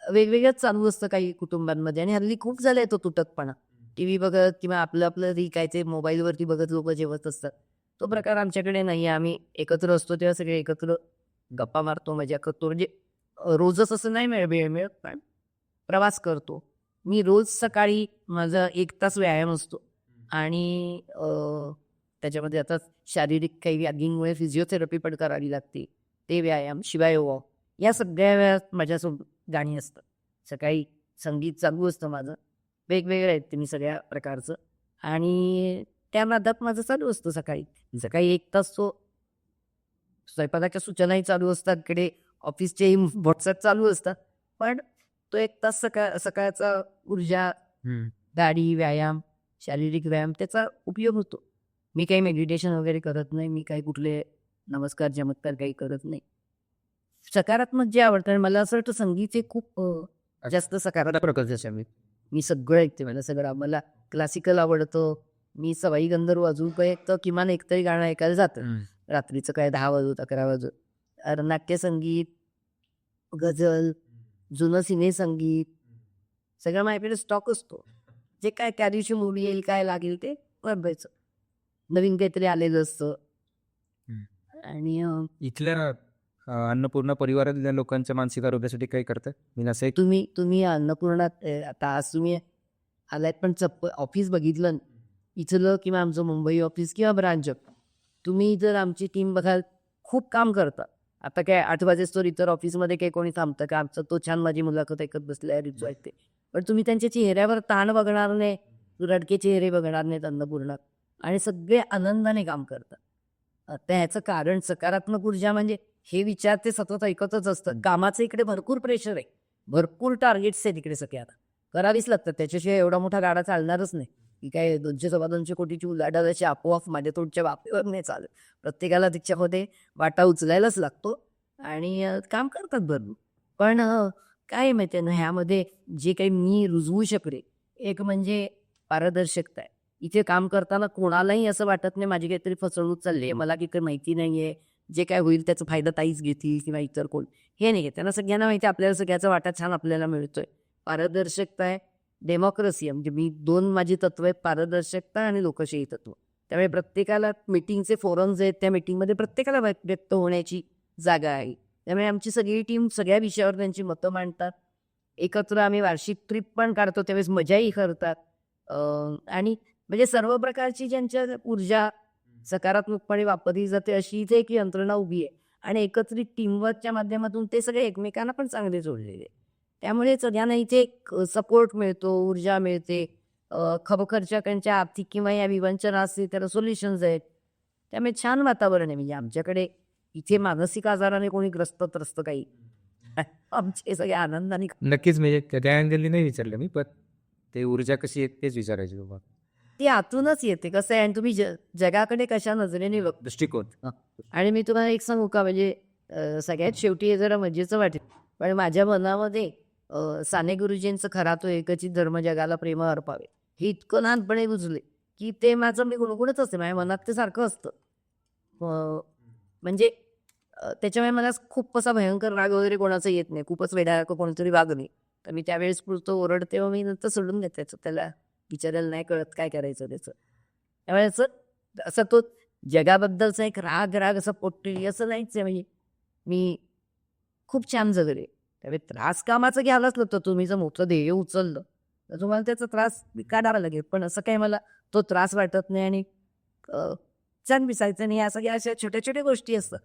वेगवेगळंच चालू असतं काही कुटुंबांमध्ये. आणि हल्ली खूप झालंय तो तुटकपणा. टी व्ही बघत किंवा आपलं आपलं रिकायचे मोबाईलवरती बघत लोक जेवत असतात. तो प्रकार आमच्याकडे नाही आहे. आम्ही एकत्र असतो तेव्हा सगळे एकत्र गप्पा मारतो, मजा करतो. म्हणजे रोजच असं नाही वेळ मिळत, पण प्रवास करतो. मी रोज सकाळी माझा 1 तास व्यायाम असतो आणि त्याच्यामध्ये आता शारीरिक काही व्याधींमुळे फिजिओथेरपी पण करावी लागते. ते व्यायाम, शिवाय योगा, या सगळ्या वेळात माझ्यासोबत गाणी असतात. सकाळी संगीत चालू असतं माझं. वेगवेगळं आहेत ते मी सगळ्या प्रकारचं. आणि त्या नादात माझं चालू असतं सकाळी. सकाळी 1 तास तो स्वयंपाकाच्या सूचनाही चालू असतात. इकडे ऑफिसचेही व्हॉट्सअप चालू असतात. पण तो 1 तास सकाळचा ऊर्जा, गाडी, व्यायाम, शारीरिक व्यायाम त्याचा उपयोग होतो. मी काही मेडिटेशन वगैरे करत नाही. मी काही कुठले नमस्कार, चमत्कार काही करत नाही. सकारात्मक जे आवडतं आणि मला असं वाटतं संगीत हे खूप जास्त सकारात्मक प्रकारचं आहे. मी सगळं ऐकते. मला क्लासिकल आवडतं. मी सवाई गंधर्व वाजवू काय तर किमान एकतरी गाणं ऐकायला जातं. रात्रीचं काय 10 वाजवत 11 वाजवत. नाट्यसंगीत, गझल, जुनं सिने संगीत सगळं माझ्याकडे स्टॉक असतो. जे काय त्या दिवशी मूवी येईल, काय लागेल ते वाजवायचं. नवीन काहीतरी आलेलं असतं. आणि इथल्या अन्नपूर्णा परिवारातल्या लोकांच्या मानसिक आरोग्यासाठी काय करतात? मी असं एक तुम्ही अन्नपूर्णात आता आज तुम्ही आलात, पण ऑफिस बघितलं ना, इथलं किंवा आमचं मुंबई ऑफिस किंवा ब्रांच, तुम्ही जर आमची टीम बघाल खूप काम करतात. आता काय 8 वाजेस्तोवर इतर ऑफिसमध्ये काही कोणी थांबतं का? आमचं तो छान माझी मुलाखत ऐकत बसल्या रिचू ऐकते. पण तुम्ही त्यांच्या चेहऱ्यावर ताण बघणार नाही, रडके चेहरे बघणार नाहीत अन्नपूर्णात. आणि सगळे आनंदाने काम करतात. तर ह्याचं कारण सकारात्मक ऊर्जा म्हणजे हे विचार ते सतत ऐकतच असतात. कामाचं इकडे भरपूर प्रेशर आहे, भरपूर टार्गेट्स आहेत इकडे सगळ्यांना करावीच लागतात. त्याच्याशिवाय एवढा मोठा गाडा चालणारच नाही. की काय 200-250 कोटीची उलाढाल अशी आपोआप माझ्या तोंडच्या वाफेवर नाही चालत. प्रत्येकाला त्याच्यामध्ये वाटा उचलायलाच लागतो आणि काम करतात भरपूर. पण काय आहे माहिती आहे ना, ह्यामध्ये जे काही मी रुजवू शकले, एक म्हणजे पारदर्शकता आहे. इथे काम करताना कोणालाही असं वाटत नाही माझी काहीतरी फसवणूक चालली आहे, मला काही माहिती नाही आहे, जे काय होईल त्याचा फायदा ताईच घेतील किंवा इतर कोण, हे नाही आहे. त्यांना सगळ्यांना माहिती आहे आपल्याला सगळ्याचा वाटा छान आपल्याला मिळतोय. पारदर्शकता आहे, डेमोक्रेसी आहे. म्हणजे मी 2 माझी तत्व आहेत, पारदर्शकता आणि लोकशाही तत्व. त्यामुळे प्रत्येकाला मीटिंगचे फोरम्स आहेत, त्या मीटिंगमध्ये प्रत्येकाला व्यक्त होण्याची जागा आहे. त्यामुळे आमची सगळी टीम सगळ्या विषयावर त्यांची मतं मांडतात. एकत्र आम्ही वार्षिक ट्रिप पण काढतो, त्यावेळेस मजाही करतात. आणि म्हणजे सर्व प्रकारची ज्यांच्या ऊर्जा सकारात्मकपणे वापरली जाते अशी इथे एक यंत्रणा उभी आहे आणि एकत्रित टीमवर्कच्या माध्यमातून ते सगळे एकमेकांना पण चांगले जोडलेले आहे. त्यामुळे सगळ्यांना इथे एक सपोर्ट मिळतो, ऊर्जा मिळते. खबखर्चकांच्या आर्थिक किंवा या विवंचना असतील त्याला सोल्युशन्स आहेत. त्यामुळे छान वातावरण आहे. म्हणजे आमच्याकडे इथे मानसिक आजाराने कोणी त्रस्त काही आमचे सगळे आनंदाने नक्कीच म्हणजे त्या अँगलनी नाही विचारलं मी, पण ते ऊर्जा कशी आहे तेच विचारायची बाबा. ती आतूनच येते. कसं आहे आणि तुम्ही जगाकडे कशा नजरेने बघता. दृष्टिकोन. आणि मी तुम्हाला एक सांगू का म्हणजे सगळ्यात शेवटी हे जरा मजेचं वाटेल, पण माझ्या मनामध्ये साने गुरुजींचं खरा तो एकची धर्म जगाला प्रेम अर्पावे हे इतकं लहानपणे रुजले की ते माझं मी गुणगुणत असते. माझ्या मनात ते सारखं असतं. म्हणजे त्याच्यामुळे मला खूप असा भयंकर राग वगैरे कोणाचा येत नाही. खूपच वेड्यासारखं कोणतरी वागणे तर मी त्यावेळेस पुरतो ओरडते, मग मी नंतर सोडून देते. त्याला विचारायला नाही कळत काय करायचं त्याचं. त्यामुळे असं तो जगाबद्दलचा एक राग असा पोटली असं नाहीच आहे. म्हणजे मी खूप छान जगले. त्यामुळे त्रास कामाचं घ्यायलाच लागतं. तुम्ही जर मोठं ध्येय उचललं तर तुम्हाला त्याचा त्रास काढावा लागेल. पण असं काही मला तो त्रास वाटत नाही आणि छान दिसायचं नाही. या सगळ्या अशा छोट्या छोट्या गोष्टी असतात.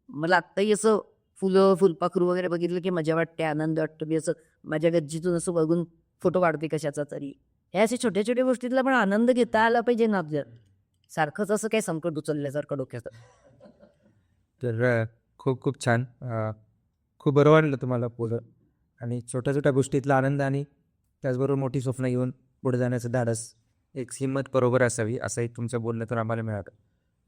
मला आत्ताही असं फुलपाखरू वगैरे बघितलं की मजा वाटते, आनंद वाटतो. मी असं माझ्या गच्चीतून असं बघून फोटो काढते कशाचा तरी. ह्या अशा छोट्या छोट्या गोष्टीतला पण आनंद घेता आला पाहिजे ना आपल्याला. सारखंच असं काही संकट उचलल्यासारखं डोक्याचं. तर खूप खूप छान. खूप बरं वाटलं तुम्हाला पुढं आणि छोट्या छोट्या गोष्टीतला आनंद आणि त्याचबरोबर मोठी स्वप्न घेऊन पुढे जाण्याचं धाडस, एक हिंमत बरोबर असावी असंही तुमच्या बोलण्यातून आम्हाला मिळालं.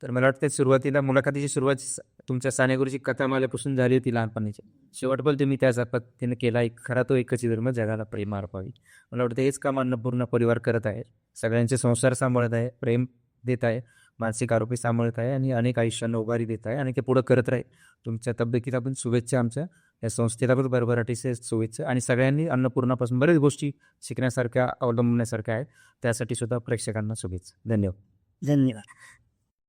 तर मला वाटतं सुरुवातीला मुलाखतीची सुरुवात तुमच्या साने गुरुजी कथामालेपासून झाली होती लहानपणीची. शेवटपर्यंत तुम्ही त्याच पद्धतीने केला. एक खरा तो एकच धर्म जगाला प्रेम अर्पावी. मला वाटतं हेच काम अन्नपूर्णा परिवार करत आहे. सगळ्यांचे संसार सांभाळत आहे, प्रेम देत आहे, मानसिक आरोग्य सांभाळत आहे आणि अनेक आयुष्यांना उभारी देत आहे आणि ते पुढं करत राहील. तुमच्या तब्येतीला पण शुभेच्छा, आमच्या या संस्थेला पण भरभराटीचे शुभेच्छा आणि सगळ्यांनी अन्नपूर्णापासून बऱ्याच गोष्टी शिकण्यासारख्या, अवलंबण्यासारख्या आहेत. त्यासाठी सुद्धा प्रेक्षकांना शुभेच्छा. धन्यवाद. धन्यवाद.